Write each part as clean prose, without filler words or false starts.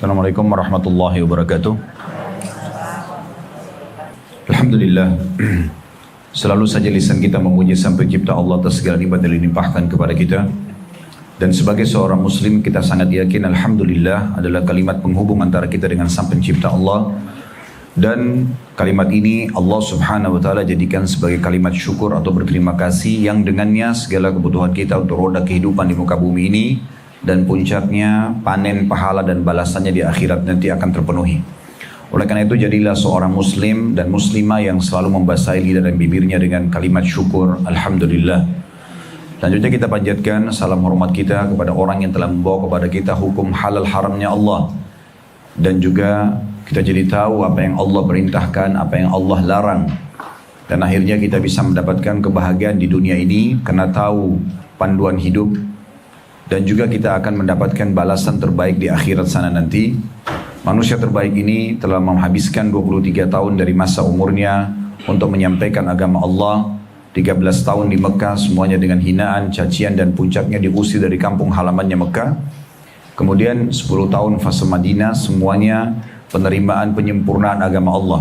Assalamualaikum warahmatullahi wabarakatuh. Alhamdulillah, selalu saja lisan kita memuji Sang Pencipta Allah atas segala nikmat yang dilimpahkan kepada kita. Dan sebagai seorang muslim kita sangat yakin Alhamdulillah adalah kalimat penghubung antara kita dengan Sang Pencipta Allah. Dan kalimat ini Allah subhanahu wa ta'ala jadikan sebagai kalimat syukur atau berterima kasih yang dengannya segala kebutuhan kita untuk roda kehidupan di muka bumi ini dan puncaknya panen pahala dan balasannya di akhirat nanti akan terpenuhi. Oleh karena itu jadilah seorang muslim dan muslimah yang selalu membasahi lidah dan bibirnya dengan kalimat syukur Alhamdulillah. Selanjutnya kita panjatkan salam hormat kita kepada orang yang telah membawa kepada kita hukum halal haramnya Allah. Dan juga kita jadi tahu apa yang Allah perintahkan, apa yang Allah larang. Dan akhirnya kita bisa mendapatkan kebahagiaan di dunia ini karena tahu panduan hidup. Dan juga kita akan mendapatkan balasan terbaik di akhirat sana nanti. Manusia terbaik ini telah menghabiskan 23 tahun dari masa umurnya untuk menyampaikan agama Allah. 13 tahun di Mekah semuanya dengan hinaan, cacian dan puncaknya diusir dari kampung halamannya Mekah. Kemudian 10 tahun fase Madinah semuanya penerimaan penyempurnaan agama Allah.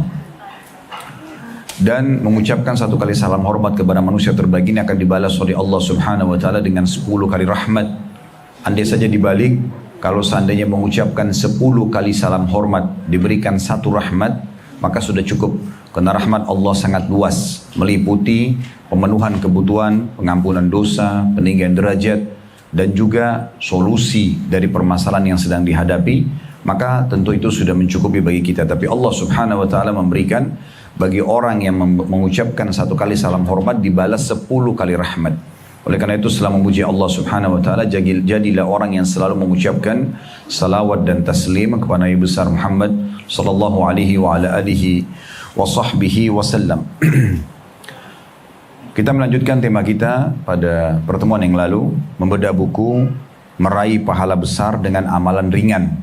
Dan mengucapkan satu kali salam hormat kepada manusia terbaik ini akan dibalas oleh Allah subhanahu wa ta'ala dengan 10 kali rahmat. Andai saja dibalik, kalau seandainya mengucapkan 10 kali salam hormat diberikan satu rahmat, maka sudah cukup. Karena rahmat Allah sangat luas, meliputi pemenuhan kebutuhan, pengampunan dosa, peninggian derajat, dan juga solusi dari permasalahan yang sedang dihadapi. Maka tentu itu sudah mencukupi bagi kita. Tapi Allah subhanahu wa ta'ala memberikan bagi orang yang mengucapkan satu kali salam hormat dibalas 10 kali rahmat. Oleh karena itu setelah memuji Allah subhanahu wa ta'ala, jadilah orang yang selalu mengucapkan salawat dan taslim kepada Nabi besar Muhammad sallallahu alaihi wa ala alihi wa sahbihi wasallam. Kita melanjutkan tema kita pada pertemuan yang lalu, membedah buku Meraih Pahala Besar dengan Amalan Ringan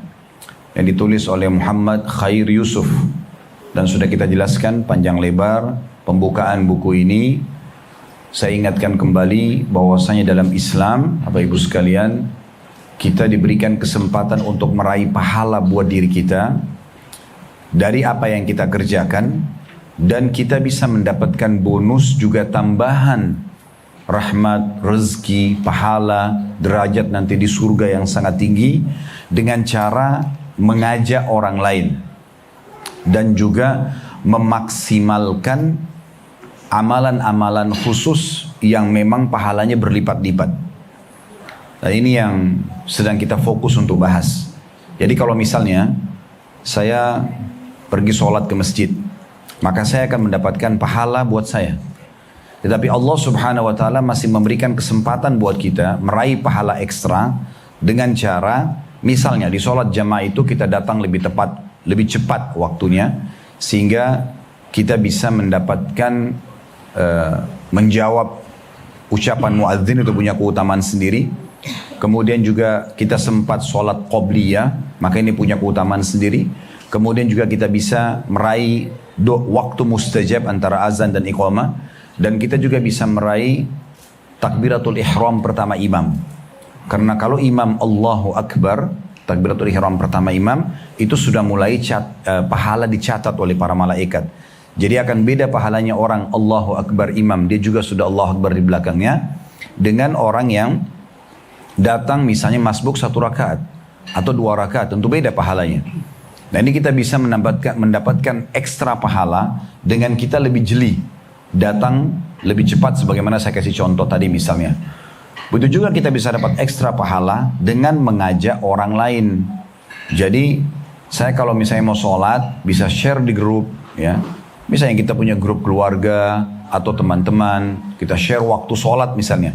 yang ditulis oleh Muhammad Khair Yusuf. Dan sudah kita jelaskan panjang lebar pembukaan buku ini. Saya ingatkan kembali bahwasanya dalam Islam, Bapak Ibu sekalian, kita diberikan kesempatan untuk meraih pahala buat diri kita dari apa yang kita kerjakan, dan kita bisa mendapatkan bonus juga tambahan rahmat, rezeki, pahala, derajat nanti di surga yang sangat tinggi dengan cara mengajak orang lain dan juga memaksimalkan amalan-amalan khusus yang memang pahalanya berlipat-lipat. Nah ini yang sedang kita fokus untuk bahas. Jadi kalau misalnya saya pergi sholat ke masjid, maka saya akan mendapatkan pahala buat saya. Tetapi Allah subhanahu wa ta'ala masih memberikan kesempatan buat kita meraih pahala ekstra dengan cara, misalnya di sholat jamaah itu kita datang lebih tepat, lebih cepat waktunya, sehingga kita bisa mendapatkan menjawab ucapan muadzin itu punya keutamaan sendiri. Kemudian juga kita sempat sholat qobliyah, maka ini punya keutamaan sendiri. Kemudian juga kita bisa meraih waktu mustajab antara azan dan iqamah, dan kita juga bisa meraih takbiratul ihram pertama imam. Karena kalau imam Allahu Akbar, takbiratul ihram pertama imam, itu sudah mulai pahala dicatat oleh para malaikat. Jadi akan beda pahalanya orang Allahu Akbar imam, dia juga sudah Allahu Akbar di belakangnya, dengan orang yang datang misalnya masbuk 1 rakaat atau 2 rakaat, tentu beda pahalanya. Nah ini kita bisa mendapatkan ekstra pahala dengan kita lebih jeli, datang lebih cepat sebagaimana saya kasih contoh tadi misalnya. Begitu juga kita bisa dapat ekstra pahala dengan mengajak orang lain. Jadi saya kalau misalnya mau sholat bisa share di grup ya. Misalnya kita punya grup keluarga atau teman-teman, kita share waktu sholat misalnya.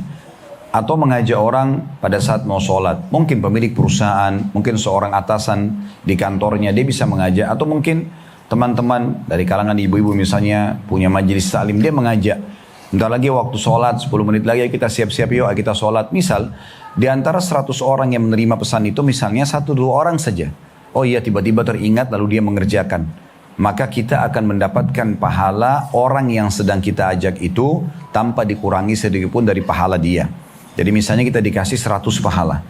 Atau mengajak orang pada saat mau sholat. Mungkin pemilik perusahaan, mungkin seorang atasan di kantornya, dia bisa mengajak. Atau mungkin teman-teman dari kalangan ibu-ibu misalnya punya majelis taklim, dia mengajak. Bentar lagi waktu sholat, 10 menit lagi kita siap-siap yuk kita sholat. Misal, di antara 100 orang yang menerima pesan itu misalnya 1-2 orang saja. Oh iya tiba-tiba teringat lalu dia mengerjakan. Maka kita akan mendapatkan pahala orang yang sedang kita ajak itu tanpa dikurangi sedikit pun dari pahala dia. Jadi misalnya kita dikasih 100 pahala.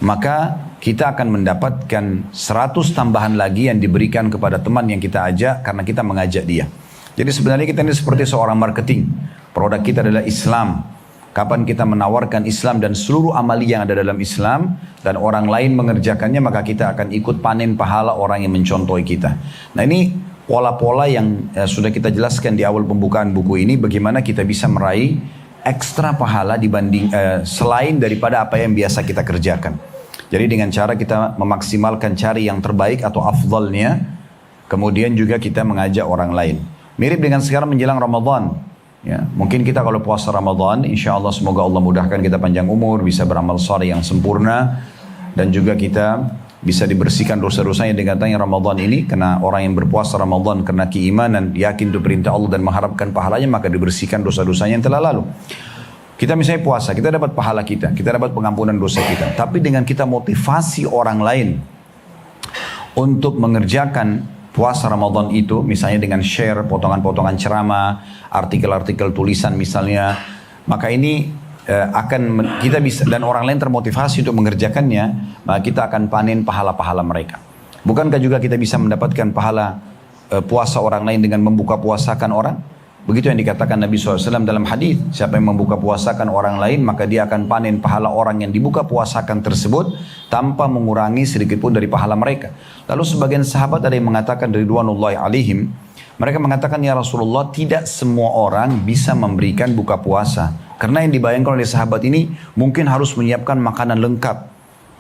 maka kita akan mendapatkan 100 tambahan lagi yang diberikan kepada teman yang kita ajak karena kita mengajak dia. Jadi sebenarnya kita ini seperti seorang marketing. Produk kita adalah Islam. Kapan kita menawarkan Islam dan seluruh amali yang ada dalam Islam dan orang lain mengerjakannya, maka kita akan ikut panen pahala orang yang mencontohi kita. Nah, ini pola-pola yang sudah kita jelaskan di awal pembukaan buku ini, bagaimana kita bisa meraih ekstra pahala dibanding selain daripada apa yang biasa kita kerjakan. Jadi dengan cara kita memaksimalkan cari yang terbaik atau afdalnya, kemudian juga kita mengajak orang lain. Mirip dengan sekarang menjelang Ramadan. Ya, mungkin kita kalau puasa Ramadan, insya Allah semoga Allah mudahkan kita panjang umur, bisa beramal saleh yang sempurna, dan juga kita bisa dibersihkan dosa-dosanya dengan datangnya Ramadan ini. Karena orang yang berpuasa Ramadan karena keimanan, yakin itu perintah Allah dan mengharapkan pahalanya, maka dibersihkan dosa-dosanya yang telah lalu. Kita misalnya puasa, kita dapat pahala kita dapat pengampunan dosa kita. Tapi dengan kita motivasi orang lain untuk mengerjakan puasa Ramadan itu, misalnya dengan share potongan-potongan ceramah, artikel-artikel tulisan misalnya, maka ini kita bisa, dan orang lain termotivasi untuk mengerjakannya, maka kita akan panen pahala-pahala mereka. Bukankah juga kita bisa mendapatkan pahala puasa orang lain dengan membuka puasakan orang? Begitu yang dikatakan Nabi SAW dalam hadis, siapa yang membuka puasakan orang lain, maka dia akan panen pahala orang yang dibuka puasakan tersebut tanpa mengurangi sedikit pun dari pahala mereka. Lalu sebagian sahabat ada yang mengatakan ridwanullahi alaihim, mereka mengatakan, ya Rasulullah, tidak semua orang bisa memberikan buka puasa. Karena yang dibayangkan oleh sahabat ini mungkin harus menyiapkan makanan lengkap.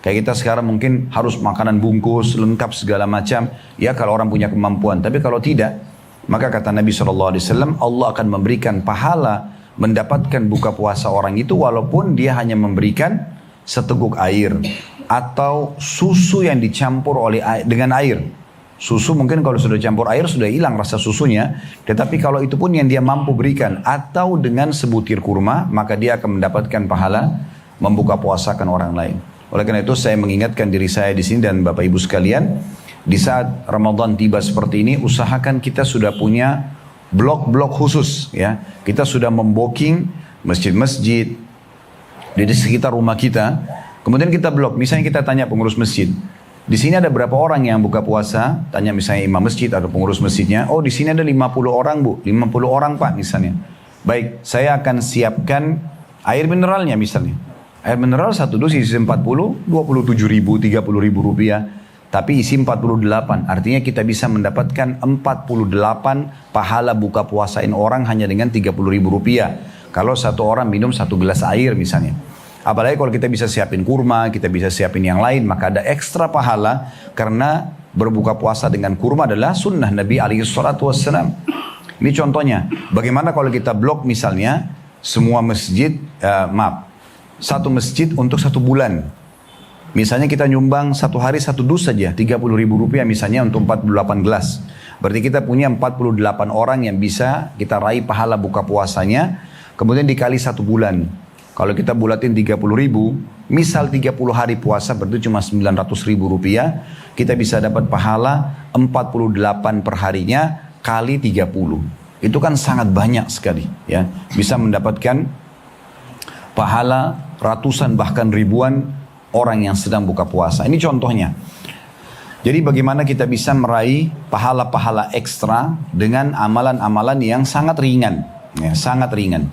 Kayak kita sekarang mungkin harus makanan bungkus, lengkap segala macam. Ya kalau orang punya kemampuan. Tapi kalau tidak, maka kata Nabi SAW, Allah akan memberikan pahala mendapatkan buka puasa orang itu walaupun dia hanya memberikan seteguk air atau susu yang dicampur dengan air. Susu mungkin kalau sudah campur air sudah hilang rasa susunya, tetapi kalau itu pun yang dia mampu berikan atau dengan sebutir kurma, maka dia akan mendapatkan pahala membuka puasakan orang lain. Oleh karena itu saya mengingatkan diri saya di sini dan Bapak Ibu sekalian, di saat Ramadan tiba seperti ini, usahakan kita sudah punya blok-blok khusus, ya. Kita sudah membooking masjid-masjid di sekitar rumah kita. Kemudian kita blok. Misalnya kita tanya pengurus masjid, di sini ada berapa orang yang buka puasa? Tanya misalnya imam masjid atau pengurus masjidnya. Oh, di sini ada 50 orang, Bu. 50 orang, Pak, misalnya. Baik, saya akan siapkan air mineralnya misalnya. Air mineral satu dus isi 40, 27 ribu, 30 ribu rupiah. Tapi isi 48, artinya kita bisa mendapatkan 48 pahala buka puasain orang hanya dengan 30 ribu rupiah. Kalau satu orang minum satu gelas air misalnya. Apalagi kalau kita bisa siapin kurma, kita bisa siapin yang lain, maka ada ekstra pahala karena berbuka puasa dengan kurma adalah sunnah Nabi SAW. Ini contohnya, bagaimana kalau kita blok misalnya semua masjid, satu masjid untuk 1 bulan. Misalnya kita nyumbang satu hari satu dus saja, 30 ribu rupiah misalnya untuk 48 gelas. Berarti kita punya 48 orang yang bisa kita raih pahala buka puasanya, kemudian dikali 1 bulan. Kalau kita bulatin 30 ribu, misal 30 hari puasa berarti cuma 900 ribu rupiah, kita bisa dapat pahala 48 per harinya kali 30. Itu kan sangat banyak sekali, ya. Bisa mendapatkan pahala ratusan bahkan ribuan orang yang sedang buka puasa. Ini contohnya. Jadi bagaimana kita bisa meraih pahala-pahala ekstra dengan amalan-amalan yang sangat ringan, ya, sangat ringan.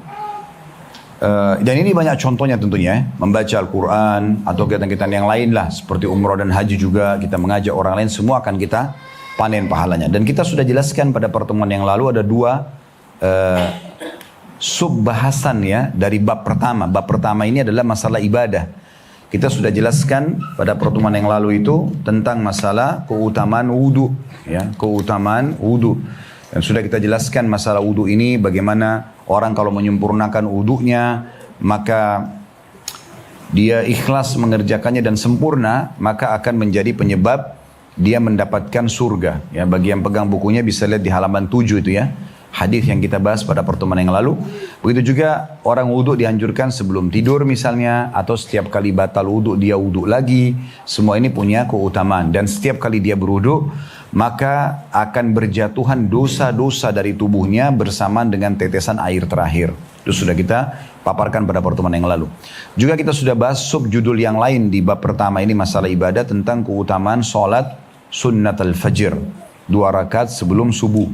Dan ini banyak contohnya tentunya, membaca Al-Quran atau kegiatan-kegiatan yang lain lah, seperti umrah dan haji juga, kita mengajak orang lain, semua akan kita panen pahalanya. Dan kita sudah jelaskan pada pertemuan yang lalu ada 2 sub bahasan ya dari bab pertama. Bab pertama ini adalah masalah ibadah. Kita sudah jelaskan pada pertemuan yang lalu itu tentang masalah keutamaan wudu, ya, keutamaan wudu. Dan sudah kita jelaskan masalah wudu ini, bagaimana orang kalau menyempurnakan wudunya, maka dia ikhlas mengerjakannya dan sempurna, maka akan menjadi penyebab dia mendapatkan surga. Ya, bagi yang pegang bukunya bisa lihat di halaman 7 itu ya. Hadis yang kita bahas pada pertemuan yang lalu. Begitu juga orang wudu dianjurkan sebelum tidur misalnya, atau setiap kali batal wudu dia wudu lagi. Semua ini punya keutamaan, dan setiap kali dia berwudu maka akan berjatuhan dosa-dosa dari tubuhnya bersamaan dengan tetesan air terakhir. Itu sudah kita paparkan pada pertemuan yang lalu. Juga kita sudah bahas subjudul yang lain di bab pertama ini masalah ibadah tentang keutamaan sholat sunnat al-fajr. 2 rakaat sebelum subuh.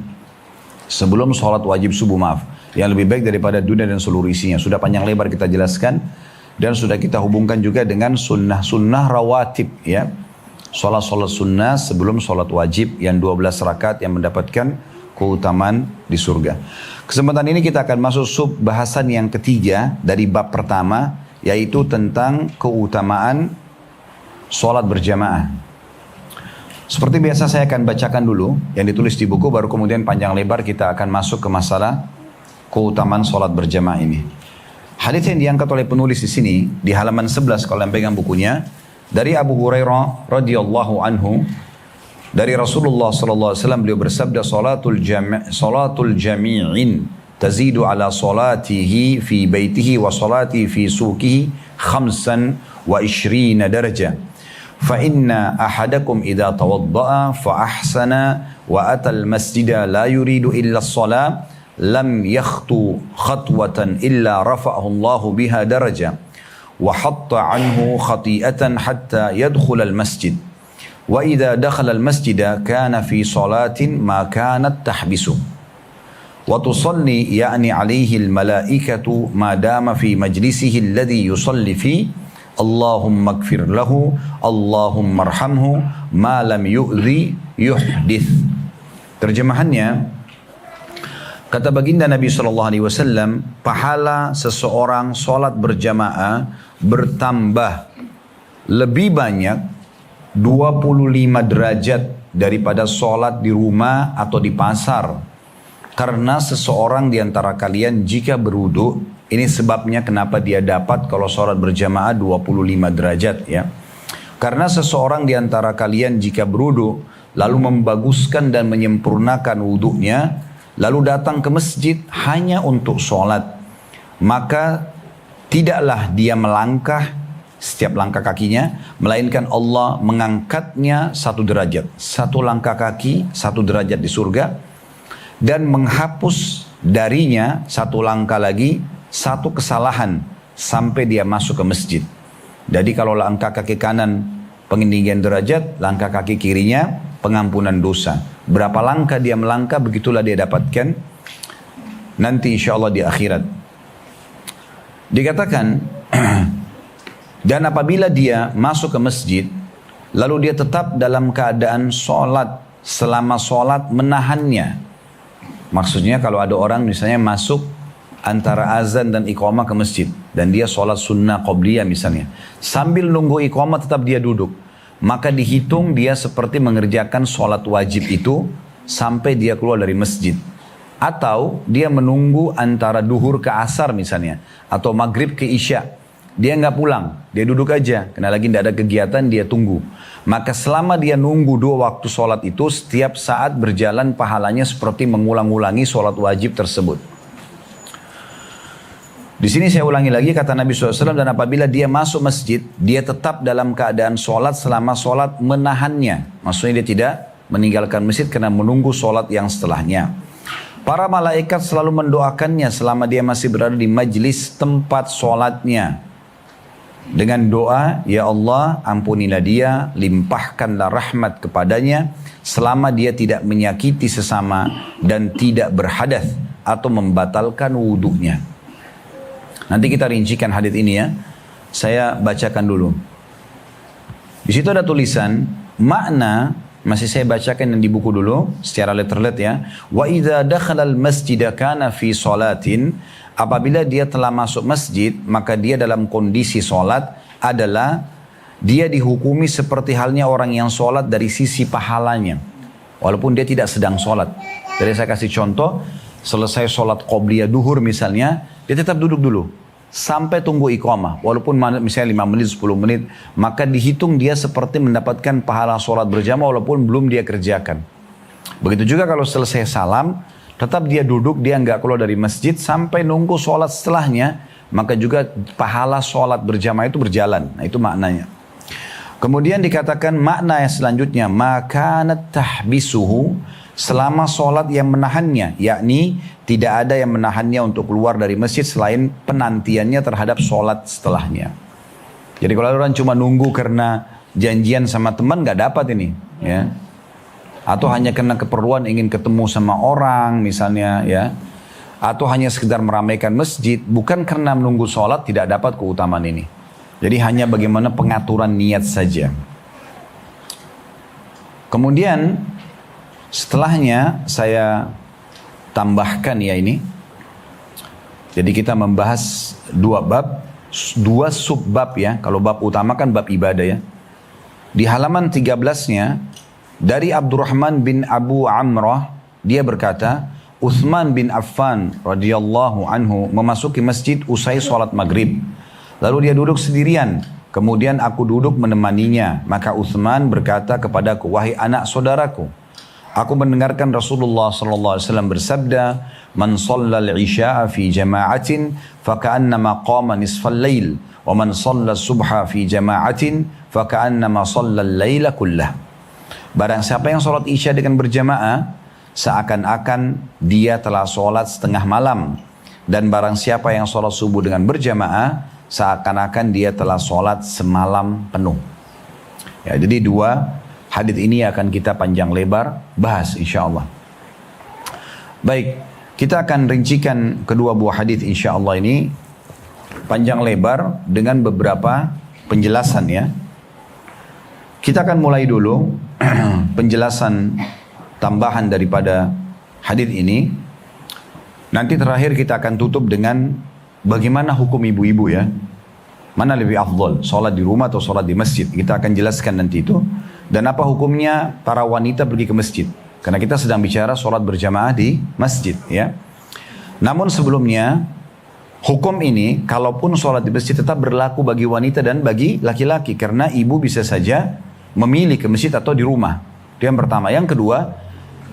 Sebelum sholat wajib subuh, maaf. Yang lebih baik daripada dunia dan seluruh isinya. Sudah panjang lebar kita jelaskan. Dan sudah kita hubungkan juga dengan sunnah-sunnah rawatib, ya. Sholat-sholat sunnah sebelum sholat wajib yang 12 rakaat yang mendapatkan keutamaan di surga. Kesempatan ini kita akan masuk sub bahasan yang ketiga dari bab pertama, yaitu tentang keutamaan sholat berjamaah. Seperti biasa saya akan bacakan dulu yang ditulis di buku, baru kemudian panjang lebar kita akan masuk ke masalah keutamaan sholat berjamaah ini. Hadits yang diangkat oleh penulis di sini di halaman 11 kalau yang pegang bukunya, dari Abu Hurairah radhiyallahu anhu, dari Rasulullah sallallahu alaihi wasallam, beliau bersabda, salatul jami'in tazidu ala salatihi fi baitihi wa salati fi suqihi 25 darajah. Fa inna ahadakum idza tawadda'a fa ahsana wa atal masjida la yuridu illa as-salah lam yakhtu khatwatan illa rafa'ahu Allahu biha darajah wa hatta anhu khati'atan hatta yadkhul al-masjid. Wa idza dakhala al-masjida kana fi salatin ma kanat tahbisu. Wa tusalli ya'ni alayhi al-malaikatu ma dama fi majlisihi alladhi yusalli fi. Allahumma ighfir lahu, Allahumma arhamhu, ma lam yu'dhi yuhdith. Terjemahannya, kata baginda Nabi SAW, pahala seseorang sholat berjamaah bertambah lebih banyak 25 derajat daripada sholat di rumah atau di pasar. Karena seseorang di antara kalian jika berwudu, ini sebabnya kenapa dia dapat kalau sholat berjamaah 25 derajat, ya. Karena seseorang di antara kalian jika berwudu lalu membaguskan dan menyempurnakan wudunya, lalu datang ke masjid hanya untuk sholat, maka tidaklah dia melangkah setiap langkah kakinya, melainkan Allah mengangkatnya 1 derajat. 1 langkah kaki 1 derajat di surga, dan menghapus darinya 1 langkah lagi 1 kesalahan sampai dia masuk ke masjid. Jadi kalau langkah kaki kanan peninggian derajat, langkah kaki kirinya pengampunan dosa. Berapa langkah dia melangkah, begitulah dia dapatkan nanti insya Allah di akhirat. Dikatakan, dan apabila dia masuk ke masjid, lalu dia tetap dalam keadaan sholat, selama sholat menahannya. Maksudnya kalau ada orang misalnya masuk antara azan dan iqamah ke masjid, dan dia sholat sunnah qobliyah misalnya, sambil nunggu iqamah tetap dia duduk, maka dihitung dia seperti mengerjakan sholat wajib itu sampai dia keluar dari masjid. Atau dia menunggu antara duhur ke asar misalnya, atau maghrib ke isya, dia nggak pulang, dia duduk aja, karena lagi tidak ada kegiatan, dia tunggu. Maka selama dia nunggu 2 waktu sholat itu, setiap saat berjalan pahalanya seperti mengulang-ulangi sholat wajib tersebut. Di sini saya ulangi lagi kata Nabi SAW, dan apabila dia masuk masjid, dia tetap dalam keadaan sholat selama sholat menahannya. Maksudnya dia tidak meninggalkan masjid karena menunggu sholat yang setelahnya. Para malaikat selalu mendoakannya selama dia masih berada di majlis tempat sholatnya. Dengan doa, ya Allah ampunilah dia, limpahkanlah rahmat kepadanya, selama dia tidak menyakiti sesama dan tidak berhadath atau membatalkan wudunya. Nanti kita rincikan hadits ini ya. Saya bacakan dulu. Di situ ada tulisan makna, masih saya bacakan yang di buku dulu secara letter-let ya. Wa idza dakhala al-masjid kana fi salatin, apabila dia telah masuk masjid, maka dia dalam kondisi salat adalah dia dihukumi seperti halnya orang yang salat dari sisi pahalanya, walaupun dia tidak sedang salat. Jadi saya kasih contoh, selesai salat qobliyah duhur misalnya, dia tetap duduk dulu sampai tunggu iqamah, walaupun misalnya 5 menit, 10 menit, maka dihitung dia seperti mendapatkan pahala sholat berjamaah walaupun belum dia kerjakan. Begitu juga kalau selesai salam, tetap dia duduk, dia nggak keluar dari masjid sampai nunggu sholat setelahnya, maka juga pahala sholat berjamaah itu berjalan. Nah itu maknanya. Kemudian dikatakan makna yang selanjutnya, makanat tahbisuhu, selama sholat yang menahannya, yakni tidak ada yang menahannya untuk keluar dari masjid selain penantiannya terhadap sholat setelahnya. Jadi kalau orang cuma nunggu karena janjian sama teman nggak dapat ini, ya. Atau hanya karena keperluan ingin ketemu sama orang misalnya, ya. Atau hanya sekedar meramaikan masjid, bukan karena menunggu sholat tidak dapat keutamaan ini. Jadi hanya bagaimana pengaturan niat saja. Kemudian setelahnya saya tambahkan ya ini. Jadi kita membahas dua bab, dua subbab ya. Kalau bab utama kan bab ibadah ya. Di halaman 13-nya dari Abdurrahman bin Abu Amrah, dia berkata, Uthman bin Affan radhiyallahu anhu memasuki masjid usai sholat maghrib. Lalu dia duduk sendirian. Kemudian aku duduk menemaninya. Maka Uthman berkata kepadaku, wahai anak saudaraku, aku mendengarkan Rasulullah SAW bersabda, man shallal isya'a fi jama'atin faka'annama qama nisfal lail, wa man shallal subha fi jama'atin faka'annama shallal laila kullah. Barang siapa yang sholat isya dengan berjamaah, seakan-akan dia telah sholat setengah malam. Dan barang siapa yang sholat subuh dengan berjamaah, seakan-akan dia telah sholat semalam penuh. Ya, jadi dua hadis ini akan kita panjang lebar bahas insya Allah. Baik, kita akan rincikan kedua buah hadis insya Allah ini panjang lebar dengan beberapa penjelasan ya. Kita akan mulai dulu penjelasan tambahan daripada hadis ini. Nanti terakhir kita akan tutup dengan bagaimana hukum ibu-ibu ya. Mana lebih afdol, sholat di rumah atau sholat di masjid. Kita akan jelaskan nanti itu. Dan apa hukumnya para wanita pergi ke masjid. Karena kita sedang bicara sholat berjamaah di masjid ya. Namun sebelumnya, hukum ini kalaupun sholat di masjid tetap berlaku bagi wanita dan bagi laki-laki. Karena ibu bisa saja memilih ke masjid atau di rumah. Itu yang pertama. Yang kedua,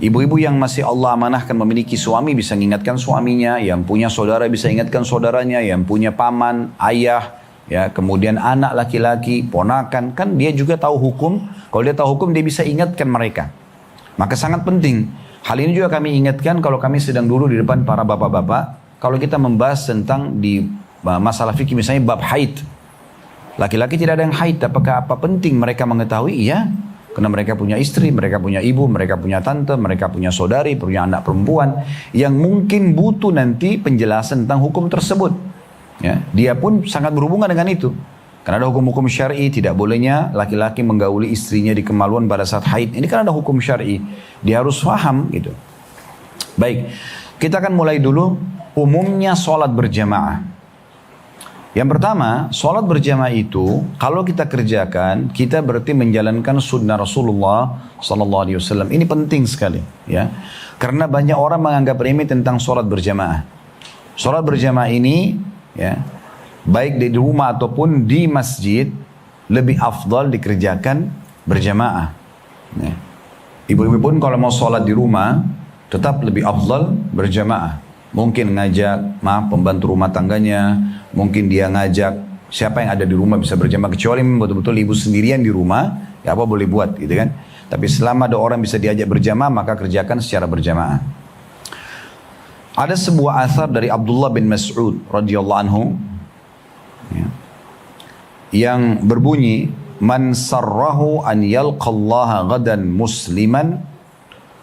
ibu-ibu yang masih Allah amanahkan memiliki suami bisa mengingatkan suaminya, yang punya saudara bisa ingatkan saudaranya, yang punya paman, ayah, ya, kemudian anak laki-laki, ponakan, kan dia juga tahu hukum. Kalau dia tahu hukum, dia bisa ingatkan mereka. Maka sangat penting. Hal ini juga kami ingatkan kalau kami sedang dulu di depan para bapak-bapak, kalau kita membahas tentang di masalah fikih misalnya bab haid. Laki-laki tidak ada yang haid, apakah apa penting mereka mengetahui? Iya. Karena mereka punya istri, mereka punya ibu, mereka punya tante, mereka punya saudari, punya anak perempuan yang mungkin butuh nanti penjelasan tentang hukum tersebut. Ya, dia pun sangat berhubungan dengan itu. Karena ada hukum-hukum syar'i, tidak bolehnya laki-laki menggauli istrinya di kemaluan pada saat haid. Ini kan ada hukum syar'i, dia harus paham gitu. Baik, kita akan mulai dulu umumnya sholat berjamaah. Yang pertama, sholat berjamaah itu kalau kita kerjakan, kita berarti menjalankan sunnah Rasulullah SAW. Ini penting sekali, ya, karena banyak orang menganggap remeh tentang sholat berjamaah. Sholat berjamaah ini, ya, baik di rumah ataupun di masjid, lebih afdal dikerjakan berjamaah. Ya. Ibu-ibu pun kalau mau sholat di rumah, tetap lebih afdal berjamaah. Mungkin ngajak, pembantu rumah tangganya, mungkin dia ngajak siapa yang ada di rumah bisa berjamaah, kecuali betul-betul ibu sendirian di rumah, ya apa boleh buat gitu kan. Tapi selama ada orang bisa diajak berjamaah, maka kerjakan secara berjamaah. Ada sebuah asar dari Abdullah bin Mas'ud radhiyallahu anhu ya, yang berbunyi, man sarrahu an yalqallaha ghadan musliman,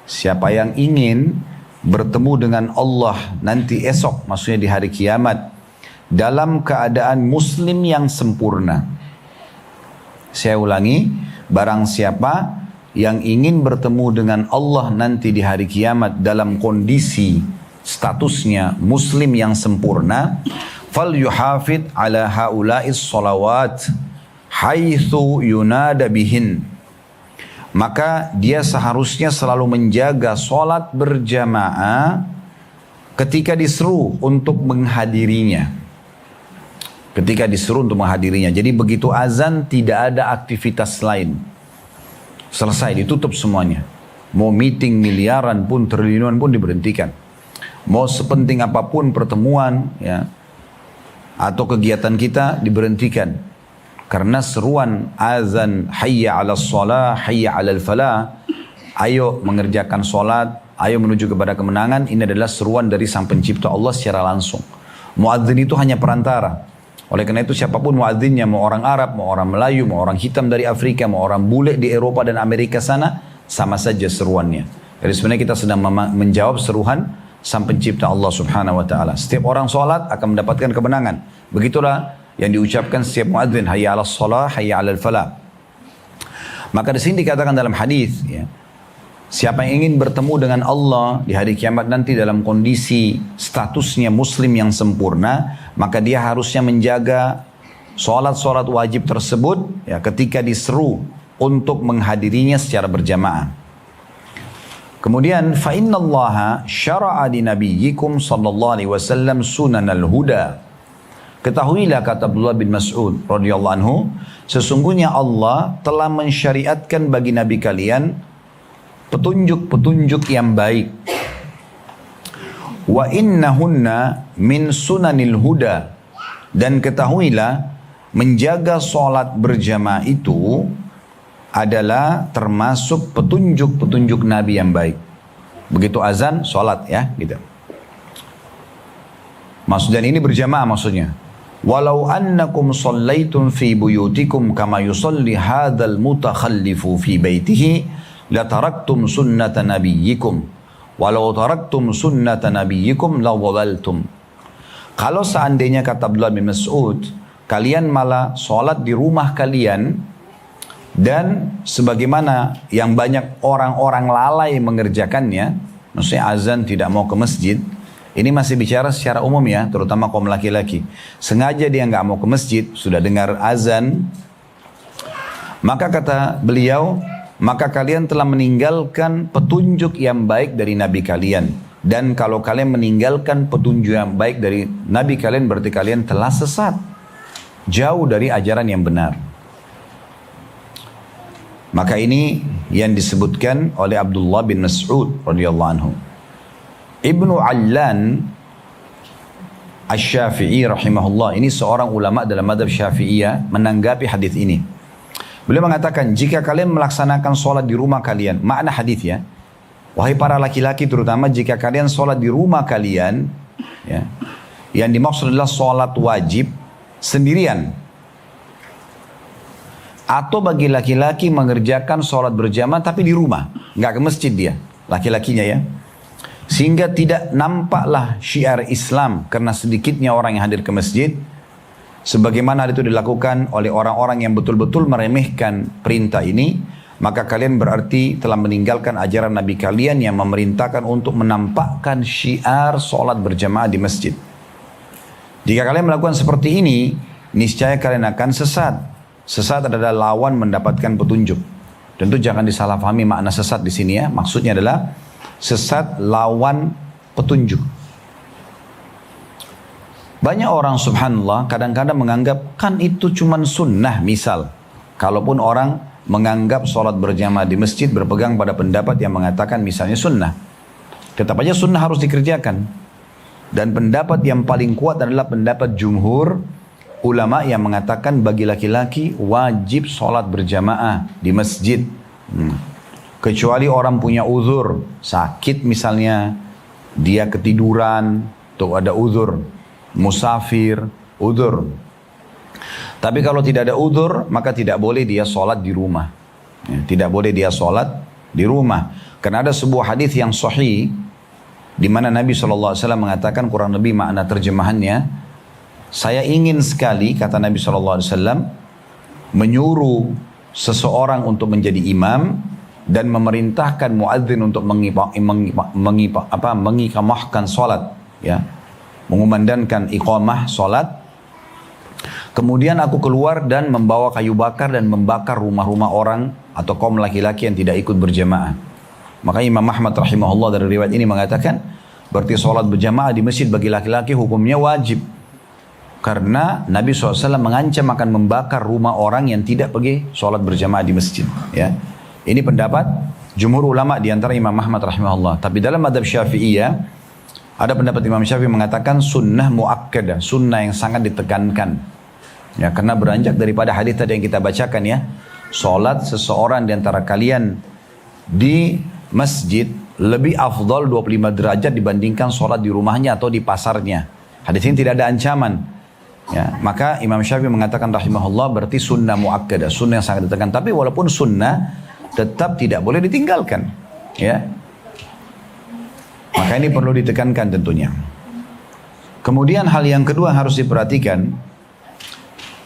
siapa yang ingin bertemu dengan Allah nanti esok, maksudnya di hari kiamat, dalam keadaan muslim yang sempurna. Saya ulangi, barang siapa yang ingin bertemu dengan Allah nanti di hari kiamat dalam kondisi statusnya muslim yang sempurna, fal yuhafid ala haula'is salawat haitsu yunada bihin, maka dia seharusnya selalu menjaga sholat berjamaah ketika diseru untuk menghadirinya. Ketika disuruh untuk menghadirinya. Jadi begitu azan tidak ada aktivitas lain. Selesai, ditutup semuanya. Mau meeting miliaran pun, triliunan pun diberhentikan. Mau sepenting apapun pertemuan ya, atau kegiatan kita diberhentikan. Karena seruan azan hayya 'alas shalah, hayya 'alal falah, ayo mengerjakan solat, ayo menuju kepada kemenangan, ini adalah seruan dari Sang Pencipta Allah secara langsung. Muadzin itu hanya perantara. Oleh karena itu siapapun muadzinnya, mau orang Arab, mau orang Melayu, mau orang hitam dari Afrika, mau orang bule di Eropa dan Amerika sana, sama saja seruannya. Jadi sebenarnya kita sedang menjawab seruan Sang Pencipta Allah Subhanahu wa taala. Setiap orang salat akan mendapatkan kemenangan. Begitulah yang diucapkan setiap muadzin, hayya 'alas shalah, hayya 'alal falah. Maka di sini dikatakan dalam hadis, ya, siapa yang ingin bertemu dengan Allah di hari kiamat nanti dalam kondisi statusnya muslim yang sempurna, maka dia harusnya menjaga salat-salat wajib tersebut, ya, ketika diseru untuk menghadirinya secara berjamaah. Kemudian fa innallaha syara'a li nabiyyikum sallallahu alaihi wasallam sunanal huda. Ketahuilah, kata Abdullah bin Mas'ud radhiyallahu anhu, sesungguhnya Allah telah mensyariatkan bagi nabi kalian petunjuk-petunjuk yang baik. Wa innahunna min sunanil huda. Dan ketahuilah, menjaga salat berjamaah itu adalah termasuk petunjuk-petunjuk Nabi yang baik. Begitu azan, salat, ya, gitu. Maksudnya ini berjamaah maksudnya. Walau annakum sallaitum fi buyutikum kama yusalli hadzal mutakhallifu fi baitihi la taraktum sunnata nabiyyikum walau taraktum sunnata nabiyyikum la dhalaltum. Kalau seandainya, kata Abdullah bin Mas'ud, kalian malah salat di rumah kalian, dan sebagaimana yang banyak orang-orang lalai mengerjakannya, maksudnya azan tidak mau ke masjid. Ini masih bicara secara umum ya, terutama kaum laki-laki. Sengaja dia nggak mau ke masjid, sudah dengar azan. Maka kata beliau, maka kalian telah meninggalkan petunjuk yang baik dari Nabi kalian. Dan kalau kalian meninggalkan petunjuk yang baik dari Nabi kalian, berarti kalian telah sesat. Jauh dari ajaran yang benar. Maka ini yang disebutkan oleh Abdullah bin Mas'ud radhiyallahu anhu. Ibnu Allan Asy-Syafi'i rahimahullah, ini seorang ulama dalam madhab Syafi'iyah, menanggapi hadis ini. Beliau mengatakan, jika kalian melaksanakan sholat di rumah kalian, makna hadis ya, wahai para laki-laki terutama, jika kalian sholat di rumah kalian, ya, yang dimaksud adalah sholat wajib sendirian, atau bagi laki-laki mengerjakan sholat berjamaah tapi di rumah, nggak ke masjid dia, laki-lakinya ya, sehingga tidak nampaklah syiar Islam karena sedikitnya orang yang hadir ke masjid, sebagaimana itu dilakukan oleh orang-orang yang betul-betul meremehkan perintah ini, maka kalian berarti telah meninggalkan ajaran Nabi kalian yang memerintahkan untuk menampakkan syiar sholat berjamaah di masjid. Jika kalian melakukan seperti ini, niscaya kalian akan sesat. Sesat adalah lawan mendapatkan petunjuk. Tentu jangan disalahpahami makna sesat di sini ya. Maksudnya adalah sesat lawan petunjuk. Banyak orang subhanallah kadang-kadang menganggap kan itu cuman sunnah. Misal, kalaupun orang menganggap sholat berjamaah di masjid berpegang pada pendapat yang mengatakan misalnya sunnah, tetap aja sunnah harus dikerjakan. Dan pendapat yang paling kuat adalah pendapat jumhur ulama yang mengatakan bagi laki-laki wajib sholat berjamaah di masjid. Kecuali orang punya uzur, sakit misalnya, dia ketiduran, atau ada uzur, musafir, uzur. Tapi kalau tidak ada uzur, maka tidak boleh dia sholat di rumah. Ya, tidak boleh dia sholat di rumah. Karena ada sebuah hadis yang sahih, di mana Nabi SAW mengatakan, kurang lebih makna terjemahannya, saya ingin sekali, kata Nabi SAW, menyuruh seseorang untuk menjadi imam, dan memerintahkan muadzin untuk mengiqamahkan salat, ya, mengumandangkan iqamah salat. Kemudian aku keluar dan membawa kayu bakar dan membakar rumah-rumah orang atau kaum laki-laki yang tidak ikut berjamaah. Maka Imam Ahmad rahimahullah dari riwayat ini mengatakan, berarti salat berjamaah di masjid bagi laki-laki hukumnya wajib. Karena Nabi SAW mengancam akan membakar rumah orang yang tidak pergi salat berjamaah di masjid, ya. Ini pendapat jumhur ulama di antara Imam Ahmad rahimahullah. Tapi dalam madhab Syafi'iyah ada pendapat Imam Syafi'i mengatakan sunnah muakkadah, sunnah yang sangat ditekankan. Ya, karena beranjak daripada hadis tadi yang kita bacakan ya. Salat seseorang di antara kalian di masjid lebih afdal 25 derajat dibandingkan salat di rumahnya atau di pasarnya. Hadis ini tidak ada ancaman. Ya, maka Imam Syafi'i mengatakan rahimahullah berarti sunnah muakkadah, sunnah yang sangat ditekan. Tapi walaupun sunnah tetap tidak boleh ditinggalkan. Ya, maka ini perlu ditekankan tentunya. Kemudian hal yang kedua harus diperhatikan,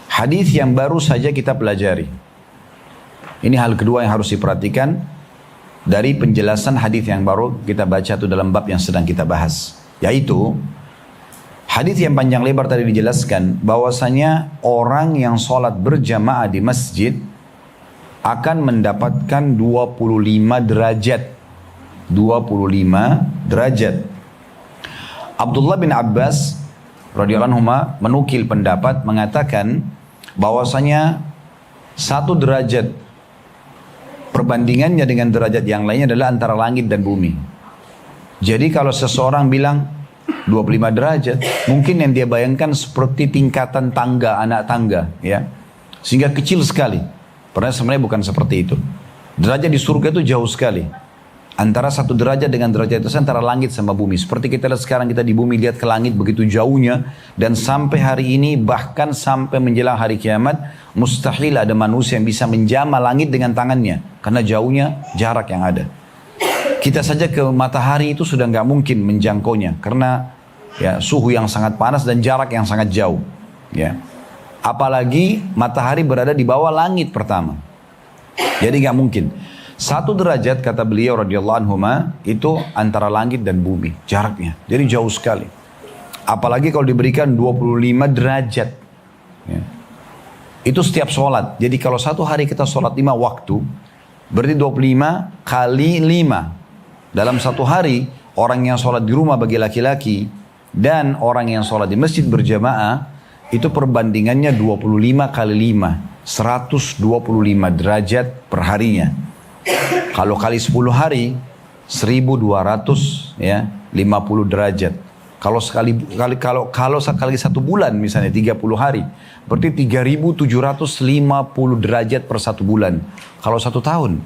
hadis yang baru saja kita pelajari. Ini hal kedua yang harus diperhatikan dari penjelasan hadis yang baru kita baca itu dalam bab yang sedang kita bahas, yaitu hadis yang panjang lebar tadi dijelaskan bahwasanya orang yang sholat berjamaah di masjid akan mendapatkan 25 derajat. 25 derajat. Abdullah bin Abbas radhiyallahu anhu menukil pendapat mengatakan bahwasanya 1 derajat perbandingannya dengan derajat yang lainnya adalah antara langit dan bumi. Jadi kalau seseorang bilang 25 derajat, mungkin yang dia bayangkan seperti tingkatan tangga, anak tangga, ya, sehingga kecil sekali. Padahal sebenarnya bukan seperti itu. Derajat di surga itu jauh sekali. Antara 1 derajat dengan derajat itu antara langit sama bumi. Seperti kita lihat sekarang, kita di bumi lihat ke langit begitu jauhnya, dan sampai hari ini bahkan sampai menjelang hari kiamat mustahil ada manusia yang bisa menjamah langit dengan tangannya karena jauhnya jarak yang ada. Kita saja ke matahari itu sudah nggak mungkin menjangkaunya karena ya suhu yang sangat panas dan jarak yang sangat jauh. Ya, apalagi matahari berada di bawah langit pertama. Jadi nggak mungkin. 1 derajat kata beliau radhiyallahu anhu itu antara langit dan bumi jaraknya. Jadi jauh sekali. Apalagi kalau diberikan 25 derajat. Ya. Itu setiap sholat. Jadi kalau 1 hari kita sholat 5 waktu, berarti 25 kali 5. Dalam 1 hari, orang yang sholat di rumah bagi laki-laki dan orang yang sholat di masjid berjamaah, itu perbandingannya 25 kali 5. 125 derajat per harinya. Kalau kali 10 hari, 1200 ya, 50 derajat. Kalau sekali 1 bulan misalnya 30 hari, berarti 3750 derajat per 1 bulan. Kalau 1 tahun,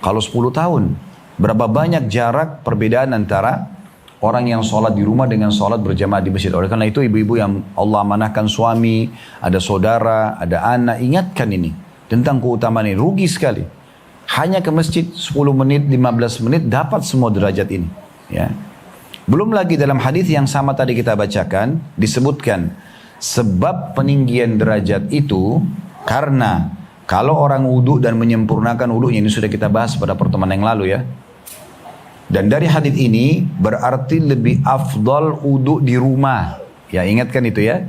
kalau 10 tahun, berapa banyak jarak perbedaan antara orang yang sholat di rumah dengan sholat berjamaah di masjid. Oleh karena itu ibu-ibu yang Allah amanahkan suami, ada saudara, ada anak, ingatkan ini tentang keutamaan ini. Rugi sekali. Hanya ke masjid 10 menit, 15 menit dapat semua derajat ini. Ya. Belum lagi dalam hadis yang sama tadi kita bacakan disebutkan sebab peninggian derajat itu karena kalau orang wudhu dan menyempurnakan wudhunya, ini sudah kita bahas pada pertemuan yang lalu ya. Dan dari hadis ini berarti lebih afdal wudhu di rumah. Ya, ingatkan itu ya.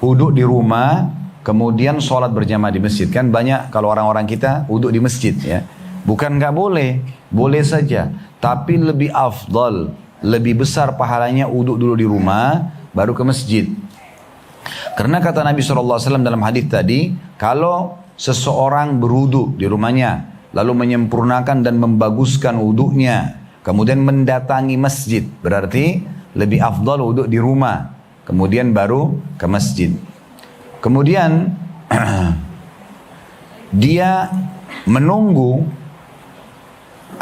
Wudhu di rumah, kemudian sholat berjamaah di masjid. Kan banyak kalau orang-orang kita wudhu di masjid ya. Bukan nggak boleh, boleh saja. Tapi lebih afdal, lebih besar pahalanya wudhu dulu di rumah, baru ke masjid. Karena kata Nabi SAW dalam hadis tadi, kalau seseorang berwudhu di rumahnya, lalu menyempurnakan dan membaguskan wudhunya, kemudian mendatangi masjid, berarti lebih afdal wudhu di rumah, kemudian baru ke masjid. Kemudian dia menunggu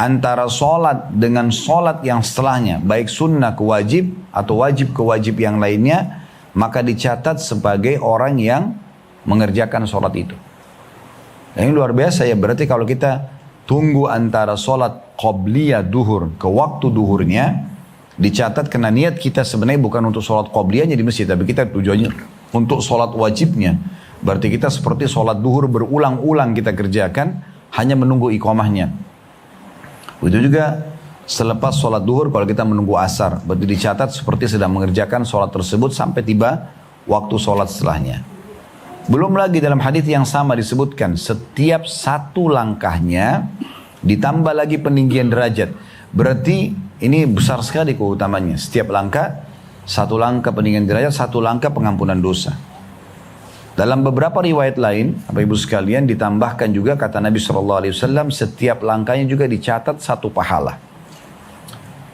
antara sholat dengan sholat yang setelahnya, baik sunnah ke wajib atau wajib ke wajib yang lainnya, maka dicatat sebagai orang yang mengerjakan sholat itu. Dan ini luar biasa ya, berarti kalau kita tunggu antara sholat qobliyah duhur ke waktu duhurnya, dicatat karena niat kita sebenarnya bukan untuk sholat qobliyahnya di masjid, tapi kita tujuannya untuk sholat wajibnya. Berarti kita seperti sholat duhur berulang-ulang kita kerjakan, hanya menunggu iqamahnya. Begitu juga selepas sholat duhur kalau kita menunggu asar, berarti dicatat seperti sedang mengerjakan sholat tersebut sampai tiba waktu sholat setelahnya. Belum lagi dalam hadis yang sama disebutkan setiap 1 langkahnya ditambah lagi peninggian derajat. Berarti ini besar sekali keutamaannya. Setiap langkah 1 langkah peninggian derajat, 1 langkah pengampunan dosa. Dalam beberapa riwayat lain, Bapak Ibu sekalian, ditambahkan juga kata Nabi SAW, setiap langkahnya juga dicatat 1 pahala.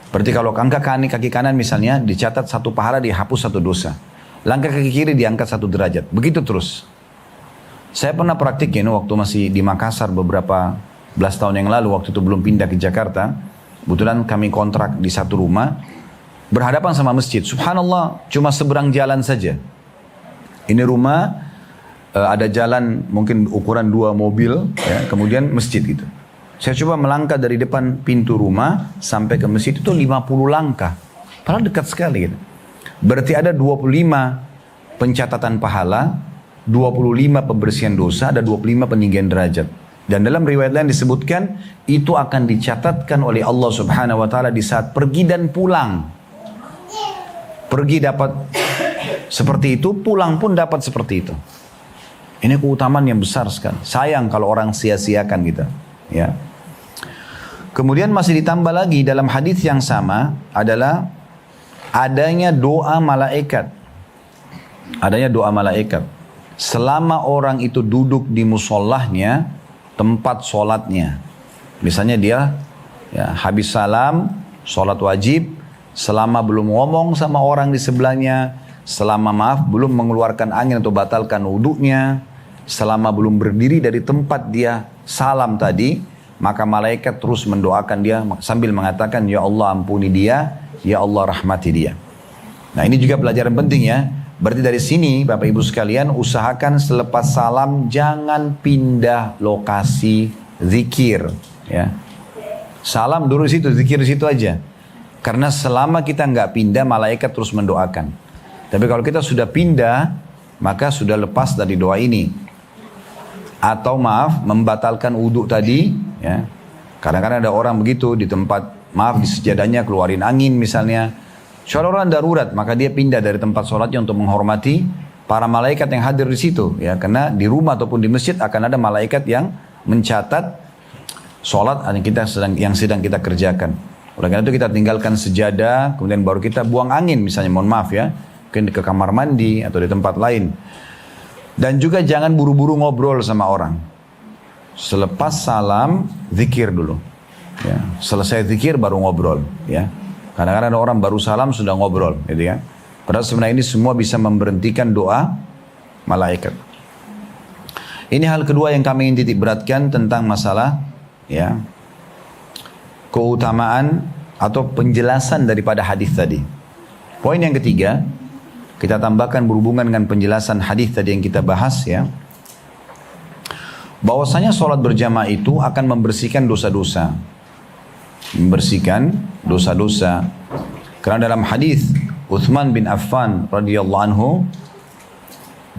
Berarti kalau angka kaki kanan misalnya dicatat 1 pahala, dihapus 1 dosa. Langkah kaki kiri diangkat 1 derajat. Begitu terus. Saya pernah praktikin waktu masih di Makassar beberapa belas tahun yang lalu, waktu itu belum pindah ke Jakarta. Kebetulan kami kontrak di satu rumah, berhadapan sama masjid. Subhanallah, cuma seberang jalan saja. Ini rumah, ada jalan mungkin ukuran 2 mobil, ya, kemudian masjid gitu. Saya coba melangkah dari depan pintu rumah sampai ke masjid itu 50 langkah. Padahal dekat sekali gitu. Berarti ada 25 pencatatan pahala, 25 pembersihan dosa, ada 25 peninggian derajat. Dan dalam riwayat lain disebutkan itu akan dicatatkan oleh Allah Subhanahu wa taala di saat pergi dan pulang. Pergi dapat seperti itu, pulang pun dapat seperti itu. Ini keutamaan yang besar sekali. Sayang kalau orang sia-siakan gitu, ya. Kemudian masih ditambah lagi dalam hadis yang sama adalah adanya doa malaikat. Adanya doa malaikat. Selama orang itu duduk di musallahnya, tempat sholatnya. Misalnya dia ya, habis salam, sholat wajib, selama belum ngomong sama orang di sebelahnya, selama belum mengeluarkan angin atau batalkan wudhunya, selama belum berdiri dari tempat dia salam tadi, maka malaikat terus mendoakan dia sambil mengatakan, ya Allah ampuni dia, ya Allah rahmati dia. Nah ini juga pelajaran penting ya. Berarti dari sini Bapak Ibu sekalian, usahakan selepas salam jangan pindah lokasi zikir, ya. Salam dulu di situ, zikir di situ aja. Karena selama kita nggak pindah, malaikat terus mendoakan. Tapi kalau kita sudah pindah, maka sudah lepas dari doa ini. Atau membatalkan wudhu tadi, ya. Kadang-kadang ada orang begitu di tempat, di sejadahnya keluarin angin misalnya. Soal orang darurat, maka dia pindah dari tempat sholatnya untuk menghormati para malaikat yang hadir di situ, ya. Karena di rumah ataupun di masjid akan ada malaikat yang mencatat sholat yang sedang kita kerjakan. Oleh karena itu kita tinggalkan sejadah, kemudian baru kita buang angin, misalnya, mohon maaf ya, mungkin ke kamar mandi atau di tempat lain. Dan juga jangan buru-buru ngobrol sama orang. Selepas salam, zikir dulu. Ya. Selesai zikir baru ngobrol, ya. Kadang-kadang ada orang baru salam sudah ngobrol, gitu ya. Padahal sebenarnya ini semua bisa memberhentikan doa malaikat. Ini hal kedua yang kami ingin titik beratkan tentang masalah, ya, keutamaan atau penjelasan daripada hadis tadi. Poin yang ketiga, kita tambahkan berhubungan dengan penjelasan hadis tadi yang kita bahas, ya. Bahwasanya sholat berjamaah itu akan membersihkan dosa-dosa. Membersihkan dosa-dosa. Karena dalam hadis Uthman bin Affan radhiyallahu anhu,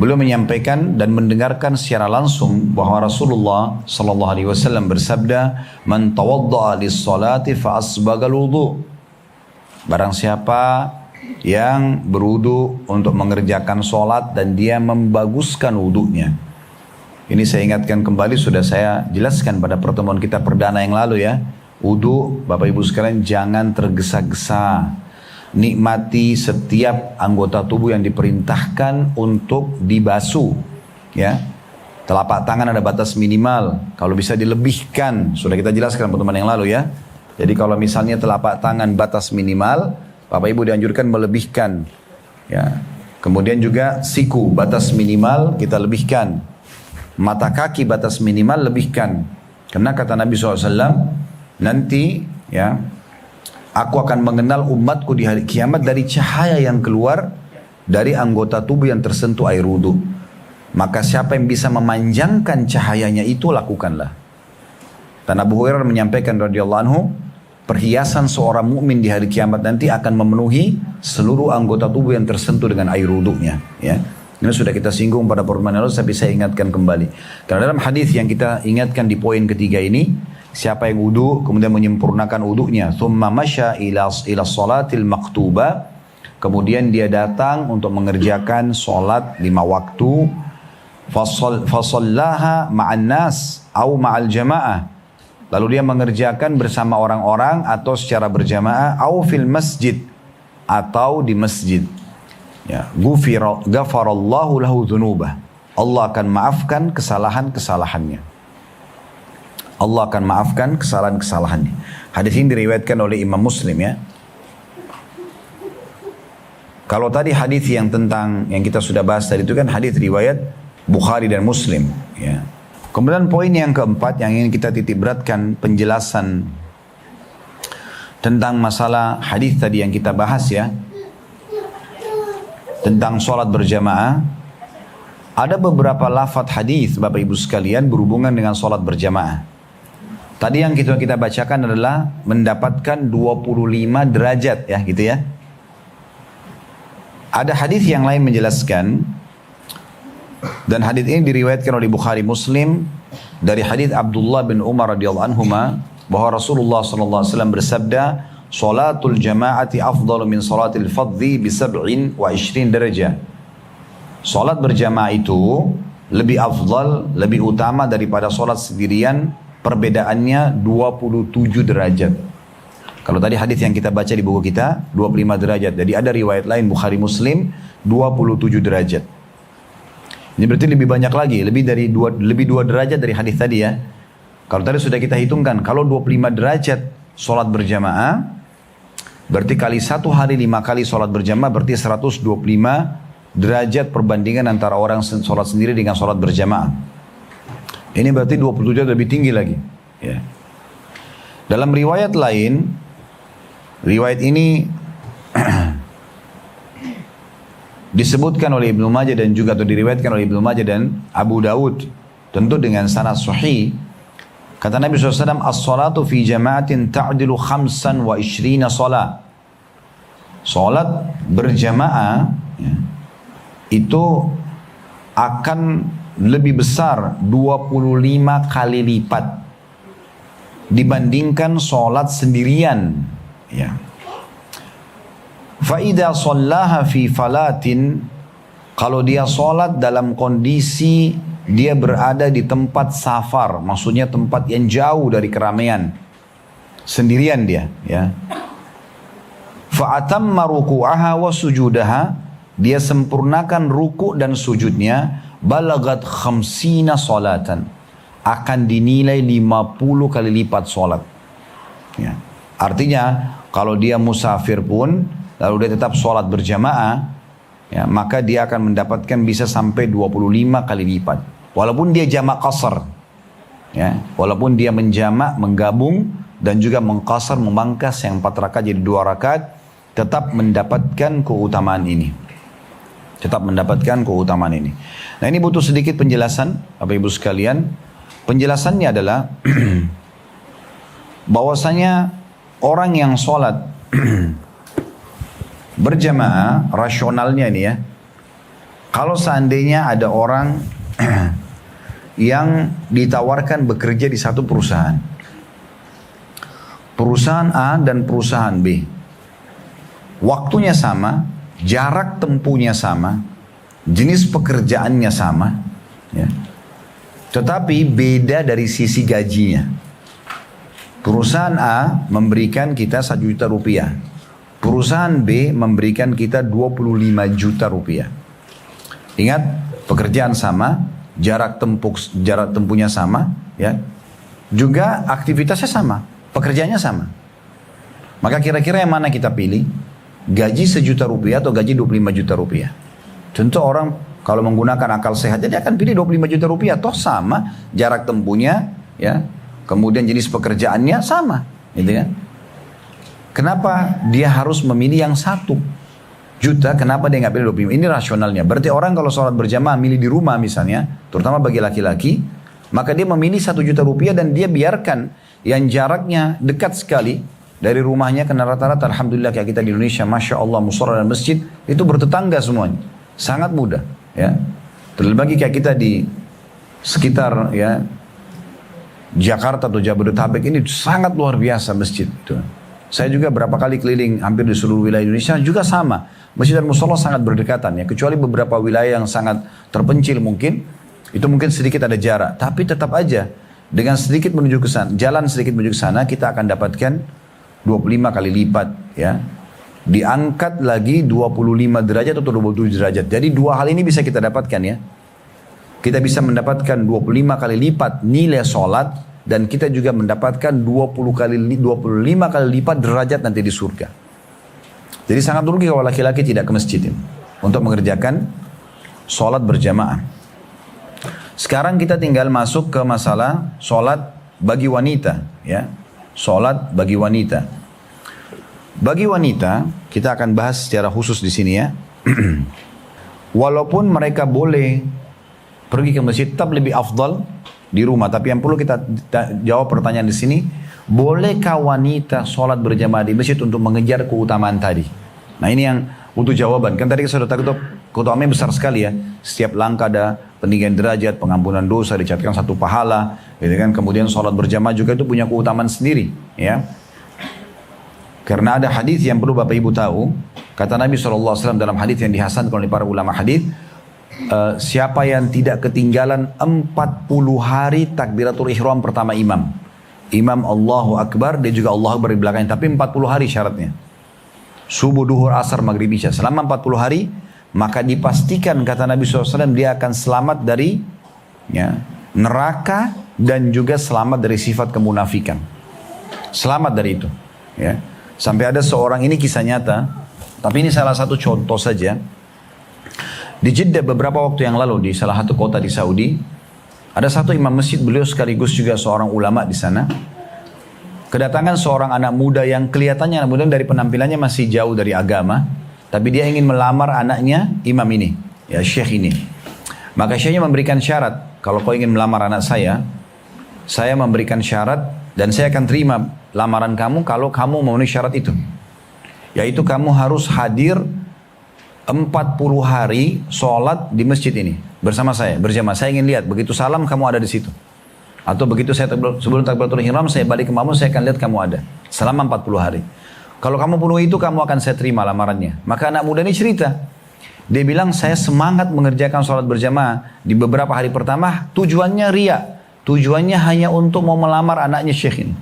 beliau menyampaikan dan mendengarkan secara langsung bahwa Rasulullah sallallahu alaihi wasallam bersabda, "Man tawadda'a lis-salati fa asbagal wudu." Barang siapa yang berwudu untuk mengerjakan sholat dan dia membaguskan wudunya. Ini saya ingatkan kembali, sudah saya jelaskan pada pertemuan kita perdana yang lalu, ya. Wudu, Bapak Ibu sekalian, jangan tergesa-gesa. Nikmati setiap anggota tubuh yang diperintahkan untuk dibasuh, ya. Telapak tangan ada batas minimal, kalau bisa dilebihkan, sudah kita jelaskan pertemuan yang lalu, ya. Jadi kalau misalnya telapak tangan batas minimal, Bapak Ibu dianjurkan melebihkan, ya. Kemudian juga siku batas minimal kita lebihkan, mata kaki batas minimal lebihkan. Karena kata Nabi SAW, nanti, ya, aku akan mengenal umatku di hari kiamat dari cahaya yang keluar dari anggota tubuh yang tersentuh air wudu. Maka siapa yang bisa memanjangkan cahayanya itu lakukanlah. Dan Abu Hurairah menyampaikan radhiyallahu anhu, perhiasan seorang mukmin di hari kiamat nanti akan memenuhi seluruh anggota tubuh yang tersentuh dengan air wudunya, ya. Ini sudah kita singgung pada pertemuan lalu, tapi saya ingatkan kembali. Karena dalam hadis yang kita ingatkan di poin ketiga ini, siapa yang wudu kemudian menyempurnakan wudunya, thumma masya ila salatil maktubah, kemudian dia datang untuk mengerjakan solat 5 waktu, fasallaha ma'an nas au ma'al jamaah, lalu dia mengerjakan bersama orang-orang atau secara berjamaah, au fil masjid, atau di masjid, ya, ghafarallahu lahu dzunubah, Allah akan maafkan kesalahan-kesalahannya. Allah akan maafkan kesalahan-kesalahannya. Hadis ini diriwayatkan oleh Imam Muslim, ya. Kalau tadi hadis yang kita sudah bahas tadi itu kan hadis riwayat Bukhari dan Muslim. Ya. Kemudian poin yang keempat yang ingin kita titik beratkan penjelasan tentang masalah hadis tadi yang kita bahas ya, tentang sholat berjamaah. Ada beberapa lafaz hadis Bapak Ibu sekalian berhubungan dengan sholat berjamaah. Tadi yang kita bacakan adalah mendapatkan 25 derajat ya gitu ya. Ada hadis yang lain menjelaskan, dan hadis ini diriwayatkan oleh Bukhari Muslim dari hadis Abdullah bin Umar radhiyallahu anhuma bahwa Rasulullah sallallahu alaihi wasallam bersabda, "Shalatul jama'ati afdalu min salatil fadhi bi 27 derajat." Salat berjamaah itu lebih afdal, lebih utama daripada salat sendirian, perbedaannya 27 derajat. Kalau tadi hadis yang kita baca di buku kita 25 derajat. Jadi ada riwayat lain Bukhari Muslim 27 derajat. Ini berarti lebih banyak lagi, lebih 2 derajat dari hadis tadi ya. Kalau tadi sudah kita hitungkan, kalau 25 derajat sholat berjamaah, berarti kali 1 hari 5 kali sholat berjamaah, berarti 125 derajat perbandingan antara orang sholat sendiri dengan sholat berjamaah. Ini berarti 27 derajat lebih tinggi lagi. Ya. Dalam riwayat lain, riwayat ini disebutkan oleh Ibnu Majah dan juga atau diriwayatkan oleh Ibnu Majah dan Abu Daud, tentu dengan sanad sahih. Kata Nabi SAW, "As-salatu fi jama'atin ta'dilu 25 salat." Salat berjamaah ya, itu akan lebih besar 25 kali lipat dibandingkan salat sendirian ya. Fa'idha sallaha fi falatin, kalau dia salat dalam kondisi dia berada di tempat safar, maksudnya tempat yang jauh dari keramaian, sendirian dia ya. Fa'atamma ruku'aha wa sujudaha, dia sempurnakan ruku' dan sujudnya, balagat 50 salatan, akan dinilai 50 kali lipat salat ya. Artinya kalau dia musafir pun lalu dia tetap sholat berjamaah ya, maka dia akan mendapatkan bisa sampai 25 kali lipat. Walaupun dia jamak qasar ya, walaupun dia menjamak, menggabung dan juga mengqasar, memangkas yang 4 rakaat jadi 2 rakaat, tetap mendapatkan keutamaan ini. Tetap mendapatkan keutamaan ini. Nah, ini butuh sedikit penjelasan Bapak Ibu sekalian. Penjelasannya adalah bahwasanya orang yang sholat berjamaah, rasionalnya ini ya, kalau seandainya ada orang yang ditawarkan bekerja di satu perusahaan, perusahaan A dan perusahaan B, waktunya sama, jarak tempuhnya sama, jenis pekerjaannya sama ya, tetapi beda dari sisi gajinya. Perusahaan A memberikan kita 1 juta rupiah, perusahaan B memberikan kita 25 juta rupiah. Ingat, pekerjaan sama, jarak tempuhnya sama, ya, juga aktivitasnya sama, pekerjaannya sama. Maka kira-kira yang mana kita pilih? Gaji 1 juta rupiah atau gaji 25 juta rupiah? Tentu orang kalau menggunakan akal sehat, dia akan pilih 25 juta rupiah, toh sama, jarak tempuhnya, ya, kemudian jenis pekerjaannya sama, gitu kan? Kenapa dia harus memilih yang 1 juta? Kenapa dia nggak pilih 25? Ini rasionalnya. Berarti orang kalau sholat berjamaah milih di rumah misalnya, terutama bagi laki-laki, maka dia memilih 1 juta rupiah dan dia biarkan yang jaraknya dekat sekali dari rumahnya, karena rata-rata alhamdulillah kayak kita di Indonesia, masya Allah, musola dan masjid itu bertetangga semuanya, sangat mudah, ya. Terlebih kayak kita di sekitar ya Jakarta atau Jabodetabek ini sangat luar biasa masjid itu. Saya juga berapa kali keliling hampir di seluruh wilayah Indonesia juga sama. Masjid dan musola sangat berdekatan ya. Kecuali beberapa wilayah yang sangat terpencil mungkin. Itu mungkin sedikit ada jarak. Tapi tetap aja dengan sedikit menuju ke sana, jalan sedikit menuju ke sana, kita akan dapatkan 25 kali lipat ya. Diangkat lagi 25 derajat atau 27 derajat. Jadi 2 hal ini bisa kita dapatkan ya. Kita bisa mendapatkan 25 kali lipat nilai sholat, dan kita juga mendapatkan 25 kali lipat derajat nanti di surga. Jadi sangat rugi kalau laki-laki tidak ke masjid ini untuk mengerjakan sholat berjamaah. Sekarang kita tinggal masuk ke masalah sholat bagi wanita, ya. Sholat bagi wanita. Bagi wanita, kita akan bahas secara khusus di sini ya. Walaupun mereka boleh pergi ke masjid, tetap lebih afdal di rumah. Tapi yang perlu kita jawab pertanyaan di sini, bolehkah wanita sholat berjamaah di masjid untuk mengejar keutamaan tadi? Nah ini yang butuh jawaban. Kan tadi kita sudah tahu keutamaannya besar sekali ya. Setiap langkah ada peninggian derajat, pengampunan dosa, dicatatkan satu pahala, gitu kan. Kemudian sholat berjamaah juga itu punya keutamaan sendiri, ya. Karena ada hadis yang perlu Bapak Ibu tahu. Kata Nabi SAW dalam hadis yang dihasankan oleh para ulama hadis, siapa yang tidak ketinggalan 40 hari takbiratul ihram pertama imam. Imam Allahu Akbar, dia juga Allahu Akbar di belakangnya. Tapi 40 hari syaratnya. Subuh, duhur, asar, maghrib, isya. Selama 40 hari, maka dipastikan kata Nabi SAW dia akan selamat dari ya, neraka dan juga selamat dari sifat kemunafikan. Selamat dari itu. Ya. Sampai ada seorang, ini kisah nyata, tapi ini salah satu contoh saja. Di Jeddah beberapa waktu yang lalu di salah satu kota di Saudi, ada satu imam masjid, beliau sekaligus juga seorang ulama di sana. Kedatangan seorang anak muda yang kelihatannya anak muda dari penampilannya masih jauh dari agama, tapi dia ingin melamar anaknya imam ini, ya syekh ini. Maka syekhnya memberikan syarat, kalau kau ingin melamar anak saya memberikan syarat dan saya akan terima lamaran kamu kalau kamu memenuhi syarat itu. Yaitu kamu harus hadir 40 hari sholat di masjid ini bersama saya, berjamaah. Saya ingin lihat, begitu salam kamu ada di situ. Atau begitu saya sebelum takbiratul ihram saya balik ke kamu, saya akan lihat kamu ada selama 40 hari. Kalau kamu penuhi itu, kamu akan saya terima lamarannya. Maka anak muda ini cerita. Dia bilang, saya semangat mengerjakan sholat berjamaah di beberapa hari pertama, tujuannya ria. Tujuannya hanya untuk mau melamar anaknya syekh ini.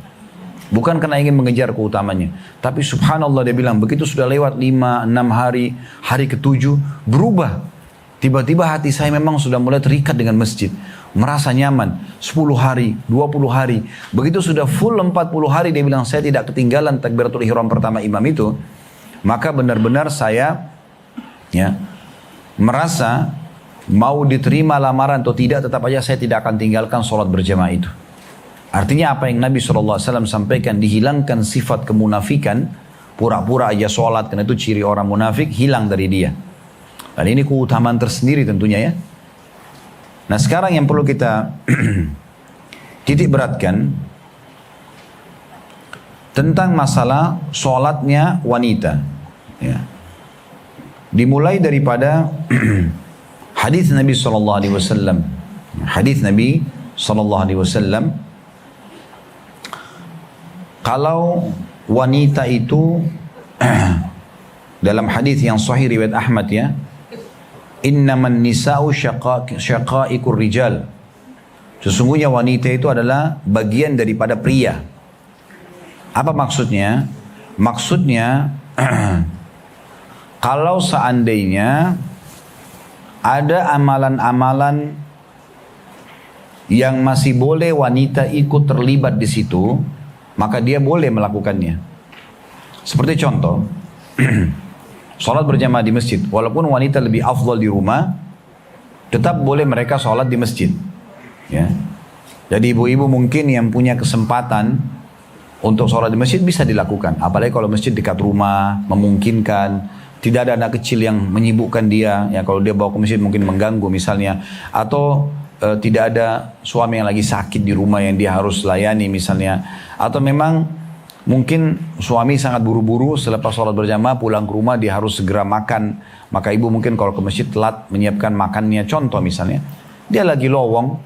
Bukan karena ingin mengejar keutamanya. Tapi subhanallah dia bilang, begitu sudah lewat 5-6 hari, hari ke-7, berubah. Tiba-tiba hati saya memang sudah mulai terikat dengan masjid. Merasa nyaman. 10 hari, 20 hari. Begitu sudah full 40 hari, dia bilang, saya tidak ketinggalan takbiratul ihram pertama imam itu. Maka benar-benar saya ya merasa mau diterima lamaran atau tidak, tetap aja saya tidak akan tinggalkan sholat berjamaah itu. Artinya apa yang Nabi SAW sampaikan, dihilangkan sifat kemunafikan, pura-pura aja sholat, karena itu ciri orang munafik, hilang dari dia. Dan ini keutamaan tersendiri tentunya ya. Nah sekarang yang perlu kita titik beratkan, tentang masalah sholatnya wanita. Ya. Dimulai daripada hadis Nabi SAW. Hadis Nabi SAW, kalau wanita itu dalam hadis yang sahih riwayat Ahmad ya, innaman nisa'u syaqa'ikur rijal. Sesungguhnya wanita itu adalah bagian daripada pria. Apa maksudnya? Maksudnya kalau seandainya ada amalan-amalan yang masih boleh wanita ikut terlibat di situ, maka dia boleh melakukannya. Seperti contoh, sholat berjamaah di masjid. Walaupun wanita lebih afdal di rumah, tetap boleh mereka sholat di masjid. Ya. Jadi ibu-ibu mungkin yang punya kesempatan untuk sholat di masjid bisa dilakukan. Apalagi kalau masjid dekat rumah, memungkinkan. Tidak ada anak kecil yang menyibukkan dia. Ya, kalau dia bawa ke masjid mungkin mengganggu misalnya. Atau tidak ada suami yang lagi sakit di rumah yang dia harus layani misalnya. Atau memang mungkin suami sangat buru-buru selepas sholat berjamaah pulang ke rumah dia harus segera makan. Maka ibu mungkin kalau ke masjid telat menyiapkan makannya. Contoh misalnya, dia lagi lowong.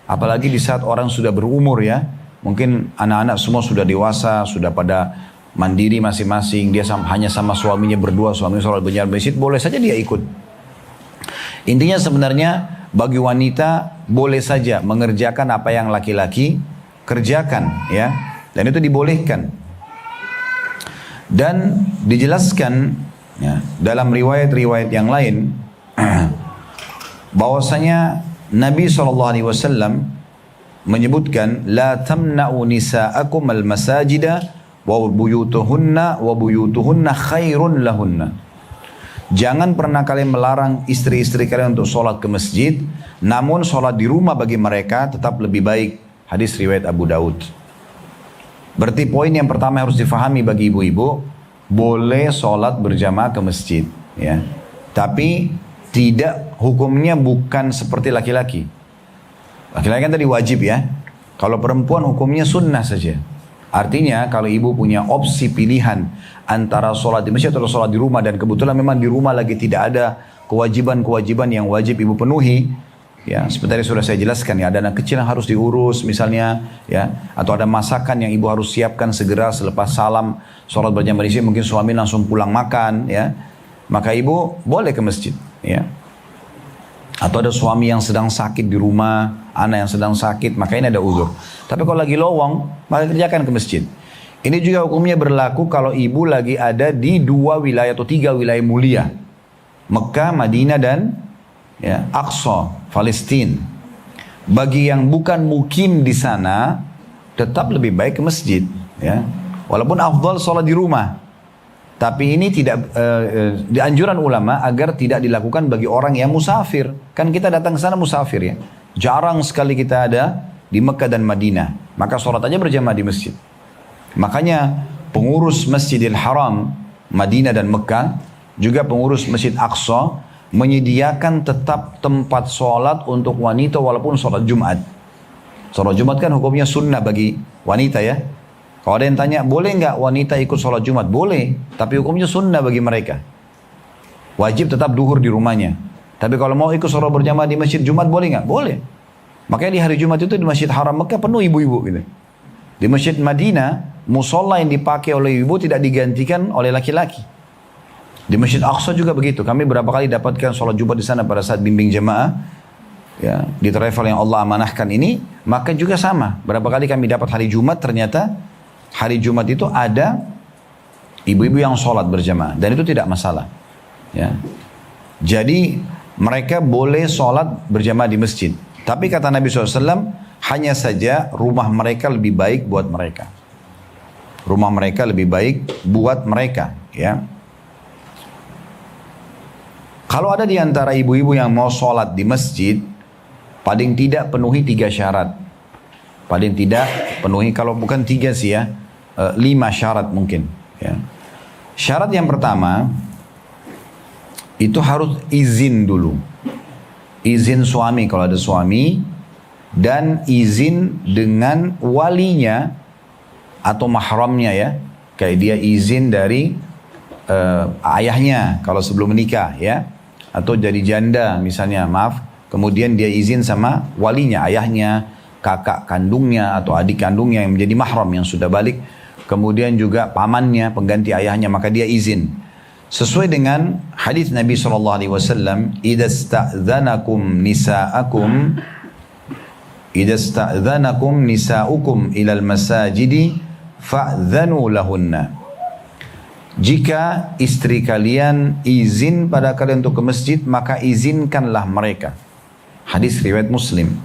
Apalagi di saat orang sudah berumur ya. Mungkin anak-anak semua sudah dewasa, sudah pada mandiri masing-masing. Dia hanya sama suaminya berdua, suaminya sholat berjamaah di masjid, boleh saja dia ikut. Intinya sebenarnya bagi wanita boleh saja mengerjakan apa yang laki-laki kerjakan ya, dan itu dibolehkan. Dan dijelaskan ya, dalam riwayat-riwayat yang lain bahwasanya Nabi SAW menyebutkan la tamna'u nisa'akum al-masajida wa buyutuhunna khairun lahunna. Jangan pernah kalian melarang istri-istri kalian untuk sholat ke masjid, namun sholat di rumah bagi mereka tetap lebih baik. Hadis riwayat Abu Daud. Berarti poin yang pertama harus difahami bagi ibu-ibu, boleh sholat berjamaah ke masjid, ya. Tapi tidak, hukumnya bukan seperti laki-laki. Laki-laki kan tadi wajib ya. Kalau perempuan hukumnya sunnah saja. Artinya kalau ibu punya opsi pilihan antara sholat di masjid atau sholat di rumah, dan kebetulan memang di rumah lagi tidak ada kewajiban-kewajiban yang wajib ibu penuhi, ya seperti yang sudah saya jelaskan, ya ada anak kecil yang harus diurus misalnya, ya, atau ada masakan yang ibu harus siapkan segera selepas salam sholat berjamaah di sini, mungkin suami langsung pulang makan, ya, maka ibu boleh ke masjid, ya. Atau ada suami yang sedang sakit di rumah, anak yang sedang sakit, maka ini ada uzur. Tapi kalau lagi lowong, maka kerjakan ke masjid. Ini juga hukumnya berlaku kalau ibu lagi ada di 2 wilayah atau 3 wilayah mulia, Mekah, Madinah, dan ya, Aqsa, Palestina. Bagi yang bukan mukim di sana, tetap lebih baik ke masjid, ya. Walaupun afdal sholat di rumah. Tapi ini tidak dianjuran ulama agar tidak dilakukan bagi orang yang musafir. Kan kita datang ke sana musafir, ya. Jarang sekali kita ada di Mekah dan Madinah. Maka sholat aja berjamaah di masjid. Makanya pengurus Masjidil Haram, Madinah dan Mekah, juga pengurus Masjid Aqsa, menyediakan tetap tempat sholat untuk wanita walaupun sholat Jumat. Sholat Jumat kan hukumnya sunnah bagi wanita, ya. Kalau ada yang tanya, boleh nggak wanita ikut sholat Jumat? Boleh, tapi hukumnya sunnah bagi mereka. Wajib tetap duhur di rumahnya. Tapi kalau mau ikut sholat berjamaah di masjid Jumat, boleh nggak? Boleh. Makanya di hari Jumat itu di Masjid Haram Mekah penuh ibu-ibu gitu. Di Masjid Madinah, musola yang dipakai oleh ibu tidak digantikan oleh laki-laki. Di Masjid Aqsa juga begitu. Kami berapa kali dapatkan sholat Jumat di sana pada saat bimbing jemaah, ya, di travel yang Allah amanahkan ini, maka juga sama. Berapa kali kami dapat hari Jumat, ternyata hari Jumat itu ada ibu-ibu yang sholat berjamaah, dan itu tidak masalah, ya. Jadi mereka boleh sholat berjamaah di masjid. Tapi kata Nabi SAW, hanya saja rumah mereka lebih baik buat mereka. Rumah mereka lebih baik buat mereka, ya. Kalau ada di antara ibu-ibu yang mau sholat di masjid, paling tidak penuhi 3 syarat. Paling tidak penuhi, kalau bukan 3 sih ya, 5 syarat mungkin, ya. Syarat yang pertama, itu harus izin dulu. Izin suami kalau ada suami, dan izin dengan walinya atau mahramnya, ya. Kayak dia izin dari ayahnya kalau sebelum menikah, ya. Atau jadi janda misalnya, maaf. Kemudian dia izin sama walinya, ayahnya, kakak kandungnya atau adik kandungnya yang menjadi mahram yang sudah balik. Kemudian juga pamannya, pengganti ayahnya, maka dia izin. Sesuai dengan hadis Nabi SAW, idza sta'dzanakum nisa'ukum ilal masajidi fa'dzanu lahunna. Jika istri kalian izin pada kalian untuk ke masjid, maka izinkanlah mereka. Hadis riwayat Muslim.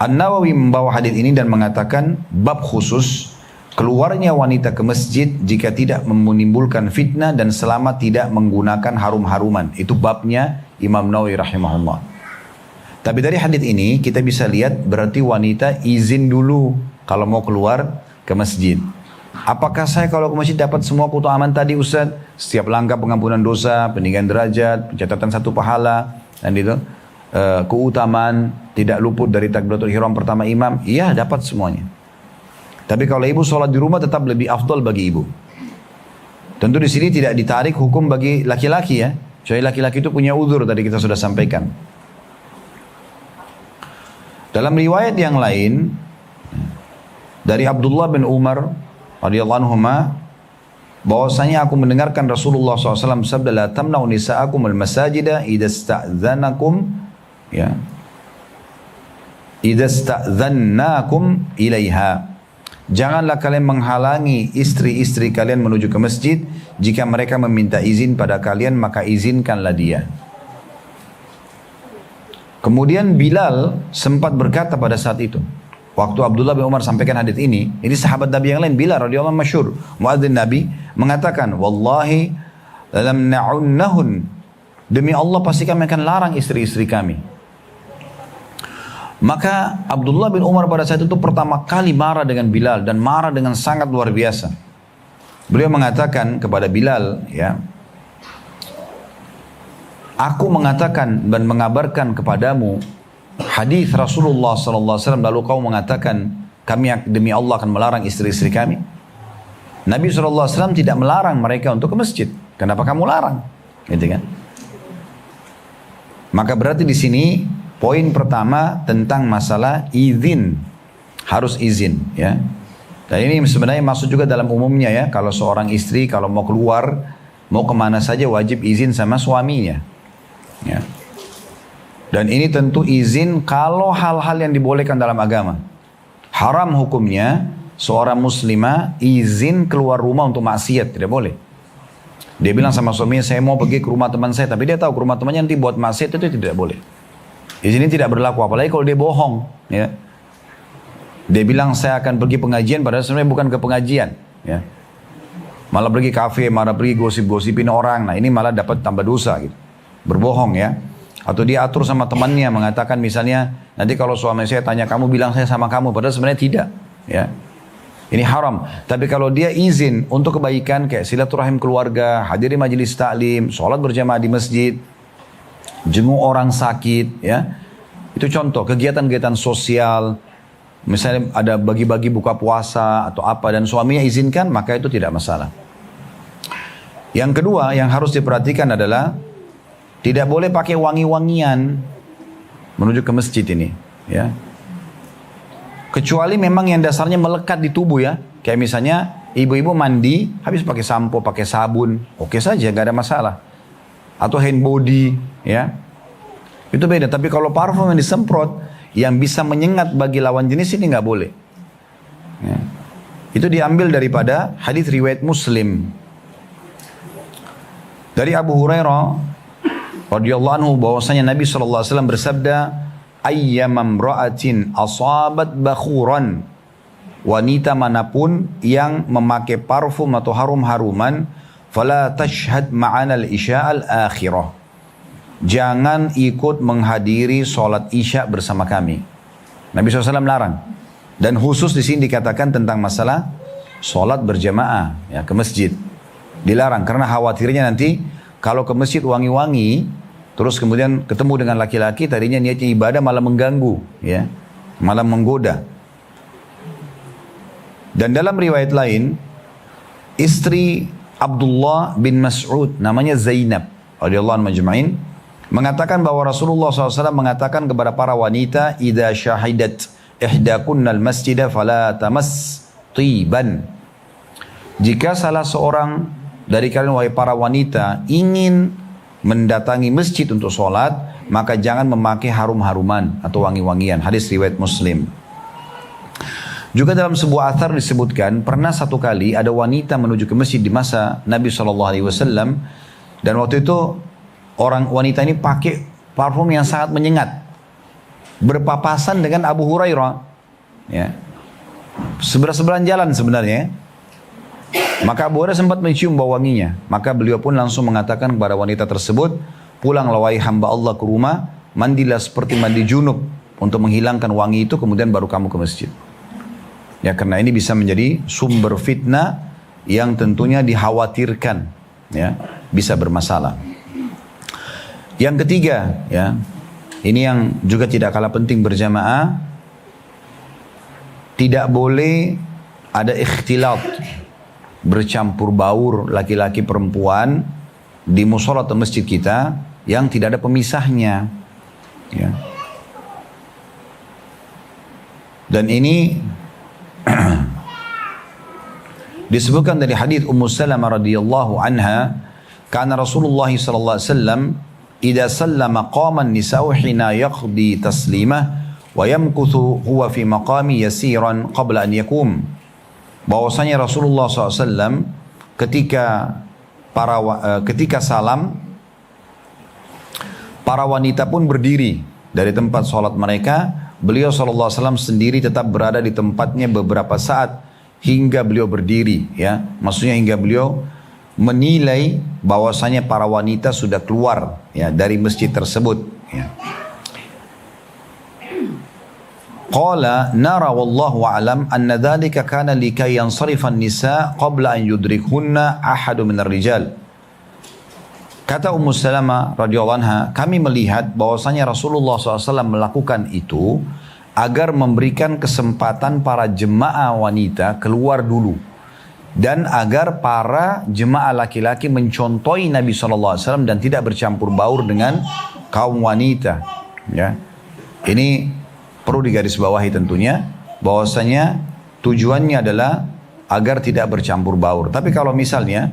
An-Nawawi membawa hadis ini dan mengatakan bab khusus keluarnya wanita ke masjid jika tidak menimbulkan fitnah dan selama tidak menggunakan harum-haruman. Itu babnya Imam Nawawi rahimahullah. Tapi dari hadis ini kita bisa lihat berarti wanita izin dulu kalau mau keluar ke masjid. Apakah saya kalau ke masjid dapat semua keutamaan tadi Ustaz? Setiap langkah pengampunan dosa, peninggian derajat, pencatatan 1 pahala, dan itu keutamaan tidak luput dari takbiratul ihram pertama imam? Iya, dapat semuanya. Tapi kalau ibu sholat di rumah tetap lebih afdal bagi ibu. Tentu di sini tidak ditarik hukum bagi laki-laki, ya. Soalnya laki-laki itu punya uzur, tadi kita sudah sampaikan. Dalam riwayat yang lain dari Abdullah bin Umar radhiyallahu anhuma, bahwasanya aku mendengarkan Rasulullah SAW bersabda, la tamna'u nisa'akum al-masajida idza sta'dzanakum, ya, idza sta'dzannakum ilaiha. Janganlah kalian menghalangi istri-istri kalian menuju ke masjid. Jika mereka meminta izin pada kalian, maka izinkanlah dia. Kemudian Bilal sempat berkata pada saat itu, waktu Abdullah bin Umar sampaikan hadis ini sahabat Nabi yang lain, Bilal radhiyallahu anhu masyhur, muadzin Nabi, mengatakan, wallahi Lamna'unnahun. Demi Allah pasti kami akan larang istri-istri kami. Maka Abdullah bin Umar pada saat itu pertama kali marah dengan Bilal dan marah dengan sangat luar biasa. Beliau mengatakan kepada Bilal, ya, aku mengatakan dan mengabarkan kepadamu hadis Rasulullah SAW, lalu kau mengatakan kami demi Allah akan melarang istri-istri kami. Nabi SAW tidak melarang mereka untuk ke masjid. Kenapa kamu larang? Gitu kan? Maka berarti di sini poin pertama tentang masalah izin, harus izin, ya. Dan ini sebenarnya masuk juga dalam umumnya, ya. Kalau seorang istri kalau mau keluar, mau kemana saja wajib izin sama suaminya, ya. Dan ini tentu izin kalau hal-hal yang dibolehkan dalam agama. Haram hukumnya seorang muslimah izin keluar rumah untuk maksiat, tidak boleh. Dia bilang sama suaminya, saya mau pergi ke rumah teman saya, tapi dia tahu ke rumah temannya nanti buat maksiat, itu tidak boleh. Izin ini tidak berlaku, apalagi kalau dia bohong, ya. Dia bilang saya akan pergi pengajian, padahal sebenarnya bukan ke pengajian, ya. Malah pergi kafe, malah pergi gosip-gosipin orang. Nah ini malah dapat tambah dosa, gitu. Berbohong, ya. Atau dia atur sama temannya mengatakan misalnya, nanti kalau suami saya tanya kamu bilang saya sama kamu, padahal sebenarnya tidak, ya. Ini haram. Tapi kalau dia izin untuk kebaikan kayak silaturahim keluarga, hadiri majelis taklim, sholat berjamaah di masjid, jenguk orang sakit, ya. Itu contoh kegiatan-kegiatan sosial. Misalnya ada bagi-bagi buka puasa atau apa dan suaminya izinkan, maka itu tidak masalah. Yang kedua yang harus diperhatikan adalah tidak boleh pakai wangi-wangian menuju ke masjid ini, ya. Kecuali memang yang dasarnya melekat di tubuh, ya. Kayak misalnya ibu-ibu mandi habis pakai sampo, pakai sabun, oke saja, gak ada masalah. Atau hand body, ya. Itu beda. Tapi kalau parfum yang disemprot yang bisa menyengat bagi lawan jenis ini nggak boleh, ya. Itu diambil daripada hadis riwayat Muslim dari Abu Hurairah radhiyallahu anhu bahwasanya Nabi SAW bersabda, ayyamam ra'atin asabat bakhuran, wanita manapun yang memakai parfum atau harum-haruman, fala tashhad ma'ana al-isya al-akhirah, jangan ikut menghadiri sholat isya bersama kami. Nabi SAW larang. Dan khusus di sini dikatakan tentang masalah sholat berjamaah, ya, ke masjid. Dilarang karena khawatirnya nanti kalau ke masjid wangi-wangi, terus kemudian ketemu dengan laki-laki, tadinya niatnya ibadah malah mengganggu, ya, malah menggoda. Dan dalam riwayat lain, istri Abdullah bin Mas'ud, namanya Zainab, radhiyallahu anhu majma'in, mengatakan bahwa Rasulullah SAW mengatakan kepada para wanita, idza syahidat ihdakunnal masjidah fala tamas tiban. Jika salah seorang dari kalian wahai para wanita ingin mendatangi masjid untuk sholat, maka jangan memakai harum-haruman atau wangi-wangian. Hadis riwayat Muslim. Juga dalam sebuah athar disebutkan, pernah satu kali ada wanita menuju ke masjid di masa Nabi SAW, dan waktu itu orang wanita ini pakai parfum yang sangat menyengat, berpapasan dengan Abu Hurairah, ya, sebelah-sebelahan jalan sebenarnya. Maka Abu Hurairah sempat mencium bau wanginya. Maka beliau pun langsung mengatakan kepada wanita tersebut, pulanglah wahai hamba Allah ke rumah, mandilah seperti mandi junub untuk menghilangkan wangi itu, kemudian baru kamu ke masjid. Ya, karena ini bisa menjadi sumber fitnah yang tentunya dikhawatirkan, ya, bisa bermasalah. Yang ketiga, ya, ini yang juga tidak kalah penting berjamaah, tidak boleh ada ikhtilat, bercampur baur laki-laki perempuan di musola atau masjid kita yang tidak ada pemisahnya, ya. Dan ini disebutkan dari hadis Ummu Salamah radhiyallahu anha, kana Rasulullah sallallahu alaihi wasallam idza sallama qama an-nisa'u hina yaqdi taslimah wa yamkuthu huwa fi maqami yasiran qabla an yakum. Bahwasanya Rasulullah SAW ketika salam, para wanita pun berdiri dari tempat sholat mereka. Beliau SAW sendiri tetap berada di tempatnya beberapa saat hingga beliau berdiri, ya, maksudnya hingga beliau menilai bahwasanya para wanita sudah keluar ya dari masjid tersebut ya. Qala nara wallahu a'lam anna dhalika kana likay yansarifa an-nisa qabla an yudrikhunna ahadu minar rijal. Kata Ummu Salamah radhiyallahu anha, kami melihat bahwasanya Rasulullah SAW melakukan itu agar memberikan kesempatan para jemaah wanita keluar dulu dan agar para jemaah laki-laki mencontohi Nabi SAW dan tidak bercampur baur dengan kaum wanita. Ya, ini perlu digarisbawahi tentunya bahwasanya tujuannya adalah agar tidak bercampur baur. Tapi kalau misalnya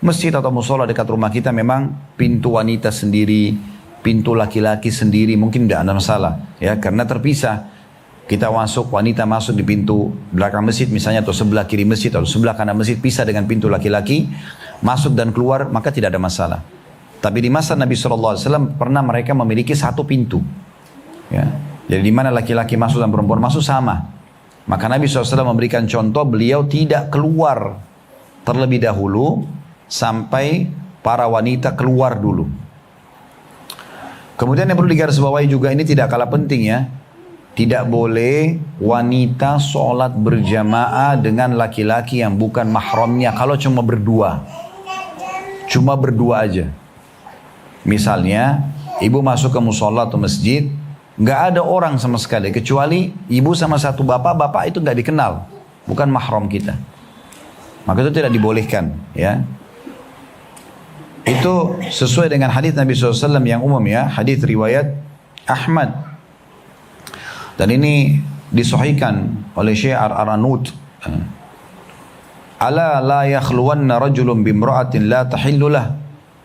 masjid atau musola dekat rumah kita memang pintu wanita sendiri, pintu laki-laki sendiri, mungkin tidak ada masalah ya, karena terpisah. Kita wanita masuk di pintu belakang masjid misalnya, atau sebelah kiri masjid atau sebelah kanan masjid, pisah dengan pintu laki-laki, masuk dan keluar, maka tidak ada masalah. Tapi di masa Nabi SAW pernah mereka memiliki satu pintu ya. Jadi di mana laki-laki masuk dan perempuan masuk sama. Maka Nabi SAW memberikan contoh, beliau tidak keluar terlebih dahulu sampai para wanita keluar dulu. Kemudian yang perlu digarisbawahi juga, ini tidak kalah penting ya. Tidak boleh wanita sholat berjamaah dengan laki-laki yang bukan mahramnya kalau cuma berdua. Cuma berdua aja. Misalnya ibu masuk ke musola atau masjid, nggak ada orang sama sekali kecuali ibu sama satu bapak itu nggak dikenal, bukan mahram kita, maka itu tidak dibolehkan ya. Itu sesuai dengan hadis Nabi SAW yang umum ya, hadis riwayat Ahmad, dan ini disahihkan oleh Syekh Ar-Aranud. Ala la yakhluwanna rajulun bimra'atin la tahillu lah.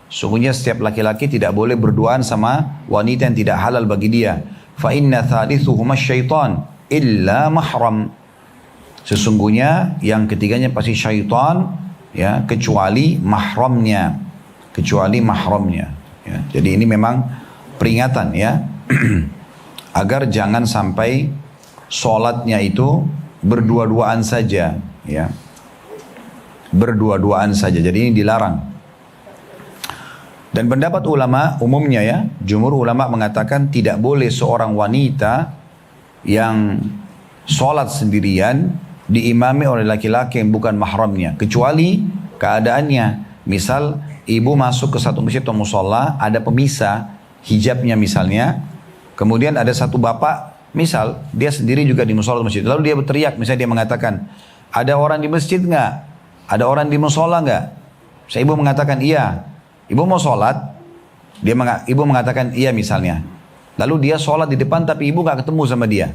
Sungguhnya setiap laki-laki tidak boleh berduaan sama wanita yang tidak halal bagi dia. Fa inna thalithuhuma syaitan illa mahram. Sesungguhnya yang ketiganya pasti syaitan ya, kecuali mahramnya. Kecuali mahramnya ya. Jadi ini memang peringatan ya agar jangan sampai sholatnya itu berdua-duaan saja ya. Berdua-duaan saja. Jadi ini dilarang. Dan pendapat ulama umumnya ya, jumhur ulama mengatakan tidak boleh seorang wanita yang sholat sendirian diimami oleh laki-laki yang bukan mahramnya, kecuali keadaannya. Misal ibu masuk ke satu masjid atau musola, ada pemisah hijabnya misalnya, kemudian ada satu bapak, misal dia sendiri juga di musola masjid, lalu dia berteriak, misalnya dia mengatakan, ada orang di masjid nggak? Ada orang di musola nggak? Saya ibu mengatakan iya. Ibu mau sholat, ibu mengatakan iya misalnya. Lalu dia sholat di depan tapi ibu gak ketemu sama dia.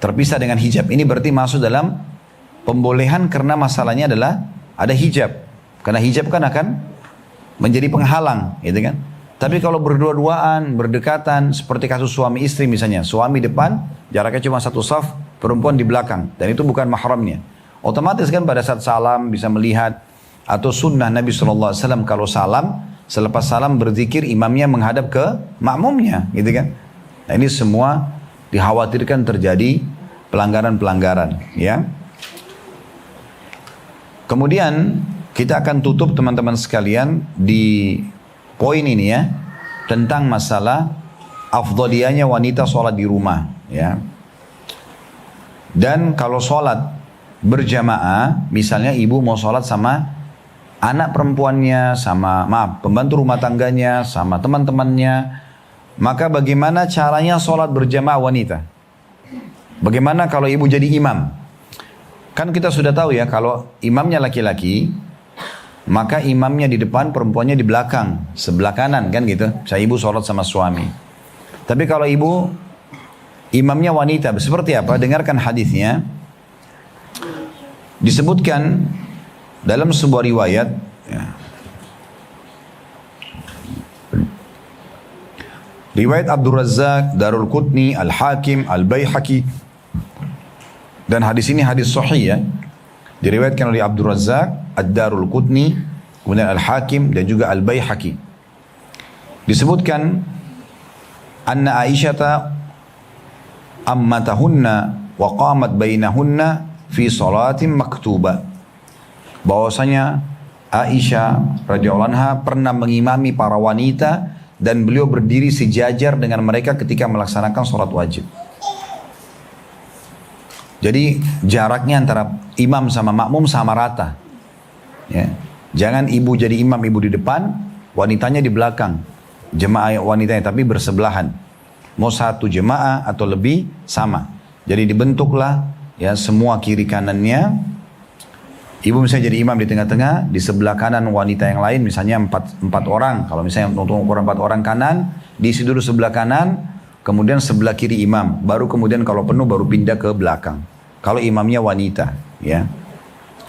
Terpisah dengan hijab. Ini berarti masuk dalam pembolehan karena masalahnya adalah ada hijab. Karena hijab kan akan menjadi penghalang, gitu kan. Tapi kalau berdua-duaan, berdekatan, seperti kasus suami istri misalnya. Suami depan, jaraknya cuma satu saf, perempuan di belakang. Dan itu bukan mahramnya. Otomatis kan pada saat salam bisa melihat. Atau sunnah Nabi SAW kalau salam, selepas salam berzikir imamnya menghadap ke makmumnya, gitu kan. Nah ini semua dikhawatirkan terjadi pelanggaran-pelanggaran, ya. Kemudian kita akan tutup teman-teman sekalian di poin ini ya, tentang masalah afdhaliyahnya wanita sholat di rumah, ya. Dan kalau sholat berjamaah, misalnya ibu mau sholat sama anak perempuannya, sama pembantu rumah tangganya, sama teman-temannya, maka bagaimana caranya sholat berjamaah wanita? Bagaimana kalau ibu jadi imam? Kan kita sudah tahu ya, kalau imamnya laki-laki, maka imamnya di depan, perempuannya di belakang, sebelah kanan kan gitu. Saya ibu sholat sama suami. Tapi kalau ibu imamnya wanita, seperti apa? Dengarkan hadisnya. Disebutkan dalam sebuah riwayat ya, riwayat Abdul Razzaq, Darul Qutni, Al-Hakim, Al-Baihaqi, dan hadis ini hadis sahih ya, diriwayatkan oleh Abdul Razzaq, Ad-Darul Qutni, kemudian Al-Hakim dan juga Al-Baihaqi. Disebutkan anna Aisyata ammatahunna wa qamat bainahunna fi salatin maktubah, bahwasanya Aisyah radhiyallahu anha pernah mengimami para wanita dan beliau berdiri sejajar dengan mereka ketika melaksanakan sholat wajib. Jadi jaraknya antara imam sama makmum sama rata. Ya. Jangan ibu jadi imam, ibu di depan, wanitanya di belakang. Jemaah wanitanya tapi bersebelahan. Mau satu jemaah atau lebih sama. Jadi dibentuklah ya semua kiri kanannya. Ibu misalnya jadi imam di tengah-tengah, di sebelah kanan wanita yang lain misalnya empat orang. Kalau misalnya untuk ukuran 4 orang kanan, diisi dulu sebelah kanan, kemudian sebelah kiri imam. Baru kemudian kalau penuh baru pindah ke belakang. Kalau imamnya wanita, ya.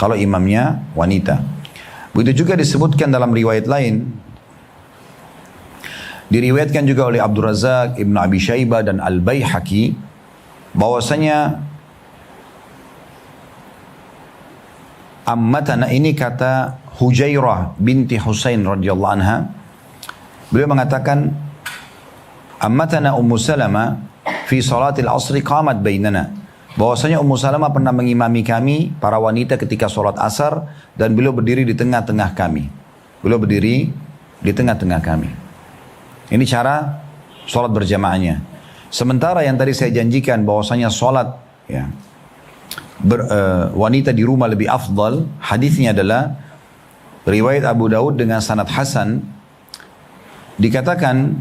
Kalau imamnya wanita. Begitu juga disebutkan dalam riwayat lain. Diriwayatkan juga oleh Abdul Razak, Ibnu Abi Syaibah dan Al-Baihaqi bahwasanya ammatana, ini kata Hujairah binti Husain radhiyallahu anha. Beliau mengatakan ammatana Ummu Salamah fi salatil asri qamat bainana. Bahwasanya Ummu Salamah pernah mengimami kami para wanita ketika salat asar dan beliau berdiri di tengah-tengah kami. Beliau berdiri di tengah-tengah kami. Ini cara salat berjamaahnya. Sementara yang tadi saya janjikan bahwasanya salat ya wanita di rumah lebih afdal, hadisnya adalah riwayat Abu Daud dengan sanad hasan. Dikatakan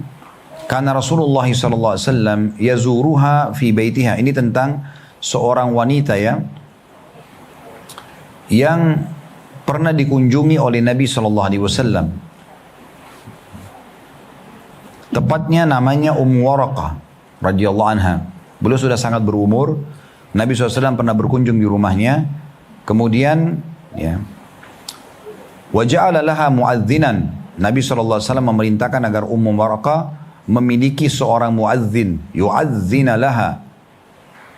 karena Rasulullah SAW yazuruha fi baitiha. Ini tentang seorang wanita ya yang pernah dikunjungi oleh Nabi SAW. Tepatnya namanya Waraqah radhiyallahu anha. Beliau sudah sangat berumur. Nabi SAW pernah berkunjung di rumahnya. Kemudian ya, waja'ala laha mu'adzinan. Nabi SAW memerintahkan agar Waraqah memiliki seorang muadzin, yu'adzina laha,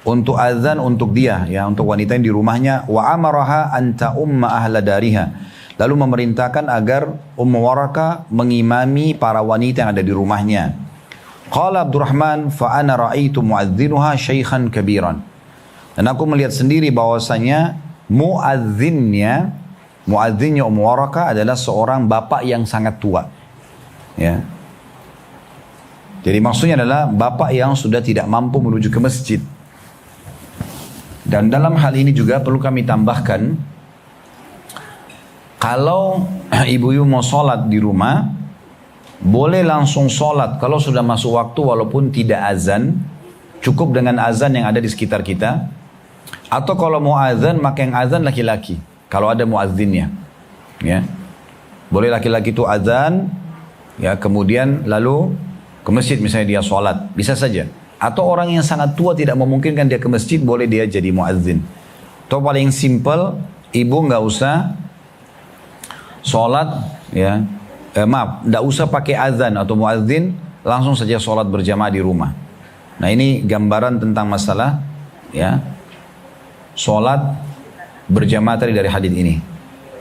untuk azan untuk dia, ya, untuk wanita yang di rumahnya. Wa amaraha anta umma ahla dariha. Lalu memerintahkan agar Waraqah mengimami para wanita yang ada di rumahnya. Qala Abdurrahman fa ana ra'aitu muadzinuha syaikhan kabiran. Dan aku melihat sendiri bahwasanya muadzinnya Waraqah adalah seorang bapak yang sangat tua. Ya. Jadi maksudnya adalah bapak yang sudah tidak mampu menuju ke masjid. Dan dalam hal ini juga perlu kami tambahkan, kalau ibu-ibu mau sholat di rumah, boleh langsung sholat kalau sudah masuk waktu walaupun tidak azan, cukup dengan azan yang ada di sekitar kita. Atau kalau mau azan, maka yang azan laki-laki, kalau ada muazzinnya, ya. Boleh laki-laki itu azan, ya, kemudian lalu ke masjid misalnya dia sholat, bisa saja. Atau orang yang sangat tua tidak memungkinkan dia ke masjid, boleh dia jadi muazzin. Atau paling simple, ibu nggak usah sholat, ya, nggak usah pakai azan atau muazzin, langsung saja sholat berjamaah di rumah. Nah ini gambaran tentang masalah, ya, sholat berjamaah tadi dari hadis ini.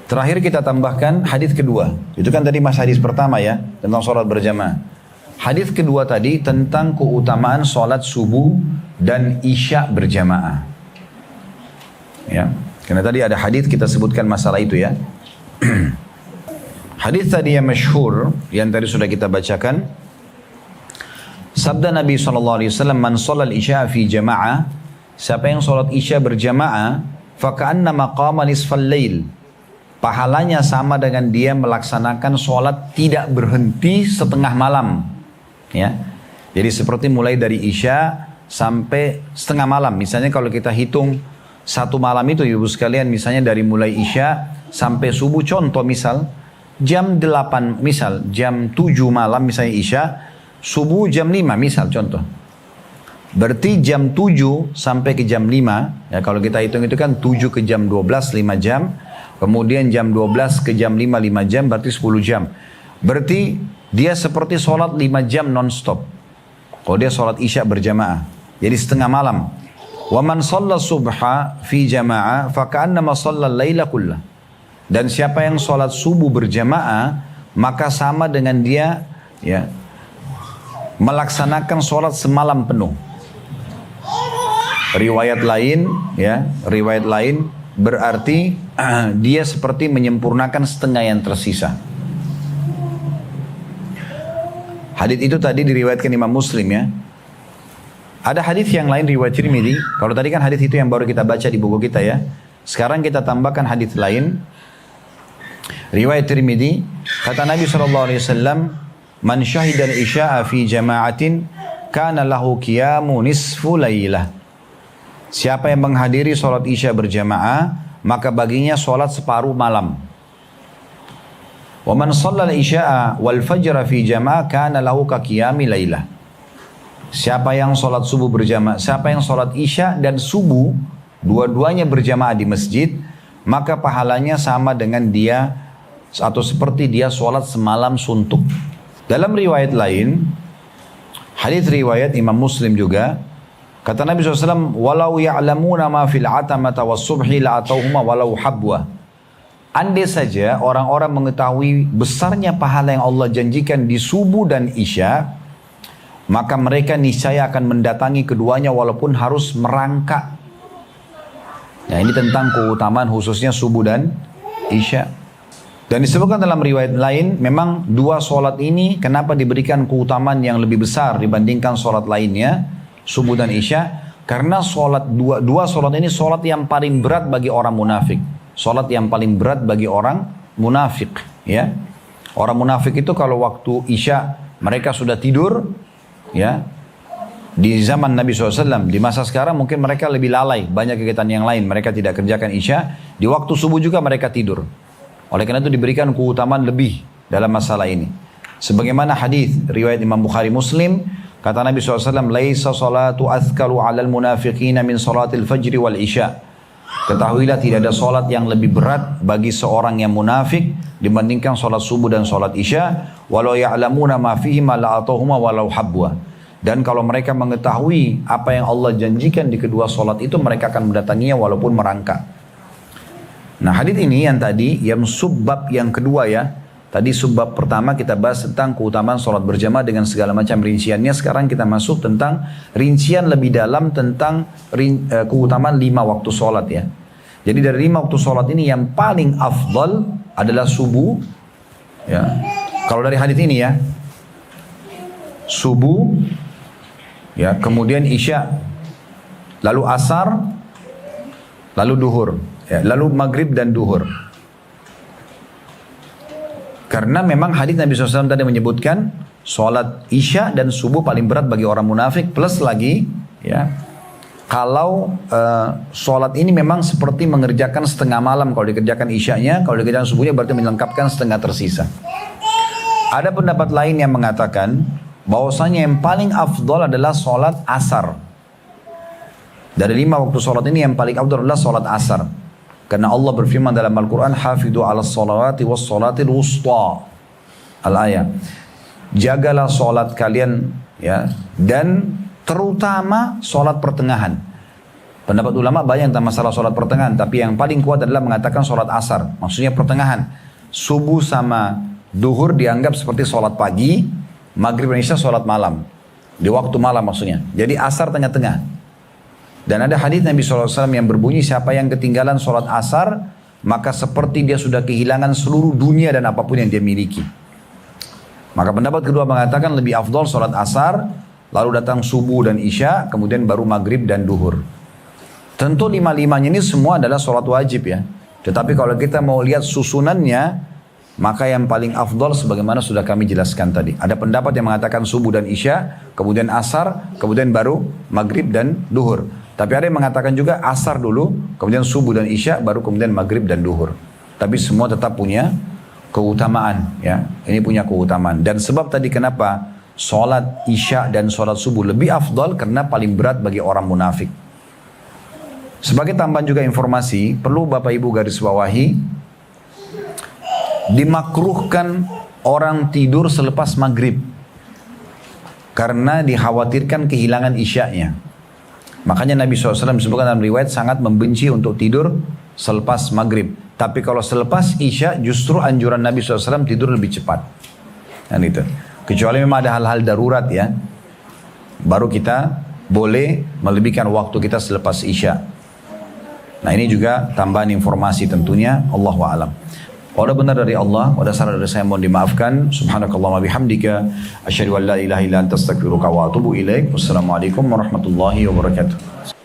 Terakhir kita tambahkan hadis kedua. Itu kan tadi mas hadis pertama ya, tentang sholat berjamaah. Hadis kedua tadi tentang keutamaan sholat subuh dan isya berjamaah. Ya, karena tadi ada hadis kita sebutkan masalah itu ya. Hadis tadi yang masyhur yang tadi sudah kita bacakan. Sabda Nabi SAW, man sholal isya fi jamaah, siapa yang sholat isya berjamaah, faka'anna maqama nisfal lail, pahalanya sama dengan dia melaksanakan sholat tidak berhenti setengah malam. Ya, jadi seperti mulai dari isya sampai setengah malam. Misalnya kalau kita hitung satu malam itu ibu sekalian, misalnya dari mulai isya sampai subuh, contoh misal jam 8, misal jam 7 malam misalnya isya, subuh jam 5 misal contoh. Berarti jam 7 sampai ke jam 5, ya kalau kita hitung itu kan 7 ke jam 12, 5 jam. Kemudian jam 12 ke jam 5, 5 jam, berarti 10 jam. Berarti dia seperti sholat 5 jam non-stop. Kalau dia sholat isya berjamaah. Jadi setengah malam. Wa man shalla subha fi jama'ah faka'annama shalla al-laila kullah. Dan siapa yang sholat subuh berjamaah, maka sama dengan dia, ya, melaksanakan sholat semalam penuh. Riwayat lain, ya, riwayat lain berarti dia seperti menyempurnakan setengah yang tersisa. Hadits itu tadi diriwayatkan Imam Muslim ya. Ada hadits yang lain riwayat Tirmidzi. Kalau tadi kan hadits itu yang baru kita baca di buku kita ya. Sekarang kita tambahkan hadits lain. Riwayat Tirmidzi, kata Nabi SAW, "Man syahidal isya'a fi jama'atin, kana lahu qiyamu nisfu lailah." Siapa yang menghadiri sholat isya berjamaah, maka baginya sholat separuh malam. "Wa man shallal isya'a wal fajra fi jama'ah, kana lahu ka qiyami lailah." Siapa yang sholat subuh berjamaah, siapa yang sholat isya dan subuh, dua-duanya berjamaah di masjid, maka pahalanya sama dengan dia atau seperti dia sholat semalam suntuk. Dalam riwayat lain, hadits riwayat Imam Muslim juga, kata Nabi SAW, "Walau ya'lamuna ma fil atamata was subhi la'atauhuma walau habwa." Andai saja orang-orang mengetahui besarnya pahala yang Allah janjikan di subuh dan isya, maka mereka niscaya akan mendatangi keduanya walaupun harus merangkak. Nah, ini tentang keutamaan khususnya subuh dan isya. Dan disebutkan dalam riwayat lain, memang dua sholat ini kenapa diberikan keutamaan yang lebih besar dibandingkan sholat lainnya, subuh dan isya, karena dua sholat ini sholat yang paling berat bagi orang munafik. Sholat yang paling berat bagi orang munafik. Ya. Orang munafik itu kalau waktu isya mereka sudah tidur, ya, di zaman Nabi SAW, di masa sekarang mungkin mereka lebih lalai, banyak kegiatan yang lain, mereka tidak kerjakan isya, di waktu subuh juga mereka tidur. Oleh karena itu diberikan keutamaan lebih dalam masalah ini. Sebagaimana hadis riwayat Imam Bukhari Muslim, kata Nabi SAW, "Laisa salatu azkaru alal munafiqina min salatil fajri wal isya." Ketahuilah tidak ada solat yang lebih berat bagi seorang yang munafik dibandingkan solat subuh dan solat isya. Walau ya'lamuna ma fihima la'atauhuma walau habwa. Dan kalau mereka mengetahui apa yang Allah janjikan di kedua solat itu, mereka akan mendatanginya walaupun merangkak. Nah, hadits ini yang tadi, yang subbab yang kedua ya. Tadi subbab pertama kita bahas tentang keutamaan sholat berjamaah dengan segala macam rinciannya. Sekarang kita masuk tentang rincian lebih dalam tentang keutamaan 5 waktu sholat ya. Jadi dari 5 waktu sholat ini yang paling afdal adalah subuh. Ya. Kalau dari hadits ini ya, subuh, ya, kemudian isya, lalu asar, lalu duhur. Ya, lalu maghrib dan duhur. Karena memang hadits Nabi SAW tadi menyebutkan sholat isya dan subuh paling berat bagi orang munafik, plus lagi ya, kalau sholat ini memang seperti mengerjakan setengah malam kalau dikerjakan isyanya, kalau dikerjakan subuhnya berarti melengkapkan setengah tersisa. Ada pendapat lain yang mengatakan bahwasanya yang paling afdol adalah sholat asar. Dari 5 waktu sholat ini yang paling afdol adalah sholat asar. Karena Allah berfirman dalam Al-Quran, "Hafidhu ala sholawati was sholatil wusta." Al-ayat. Jagalah sholat kalian ya, dan terutama sholat pertengahan. Pendapat ulama banyak tentang masalah sholat pertengahan, tapi yang paling kuat adalah mengatakan sholat asar. Maksudnya pertengahan. Subuh sama duhur dianggap seperti sholat pagi, maghrib dan isya sholat malam. Di waktu malam maksudnya. Jadi asar tengah-tengah. Dan ada hadis Nabi SAW yang berbunyi, siapa yang ketinggalan sholat asar, maka seperti dia sudah kehilangan seluruh dunia dan apapun yang dia miliki. Maka pendapat kedua mengatakan lebih afdol sholat asar, lalu datang subuh dan isya, kemudian baru maghrib dan duhur. Tentu 5-5-nya ini semua adalah sholat wajib ya. Tetapi kalau kita mau lihat susunannya, maka yang paling afdol sebagaimana sudah kami jelaskan tadi. Ada pendapat yang mengatakan subuh dan isya, kemudian asar, kemudian baru maghrib dan duhur. Tapi ada yang mengatakan juga asar dulu, kemudian subuh dan isya, baru kemudian maghrib dan duhur. Tapi semua tetap punya keutamaan ya. Ini punya keutamaan. Dan sebab tadi kenapa sholat isya dan sholat subuh lebih afdal, karena paling berat bagi orang munafik. Sebagai tambahan juga informasi, perlu Bapak Ibu garis bawahi, dimakruhkan orang tidur selepas maghrib karena dikhawatirkan kehilangan isyanya. Makanya Nabi SAW sebutkan dalam riwayat sangat membenci untuk tidur selepas maghrib. Tapi kalau selepas isya justru anjuran Nabi SAW tidur lebih cepat. Dan itu. Kecuali memang ada hal-hal darurat ya. Baru kita boleh melebihkan waktu kita selepas isya. Nah ini juga tambahan informasi tentunya, Allahu a'lam. Kalau benar dari Allah, kalau salah dari saya mohon dimaafkan. Subhanakallahumma bihamdika, asyhadu an la ilaha illa anta astaghfiruka wa atubu ilaik. Wassalamualaikum warahmatullahi wabarakatuh.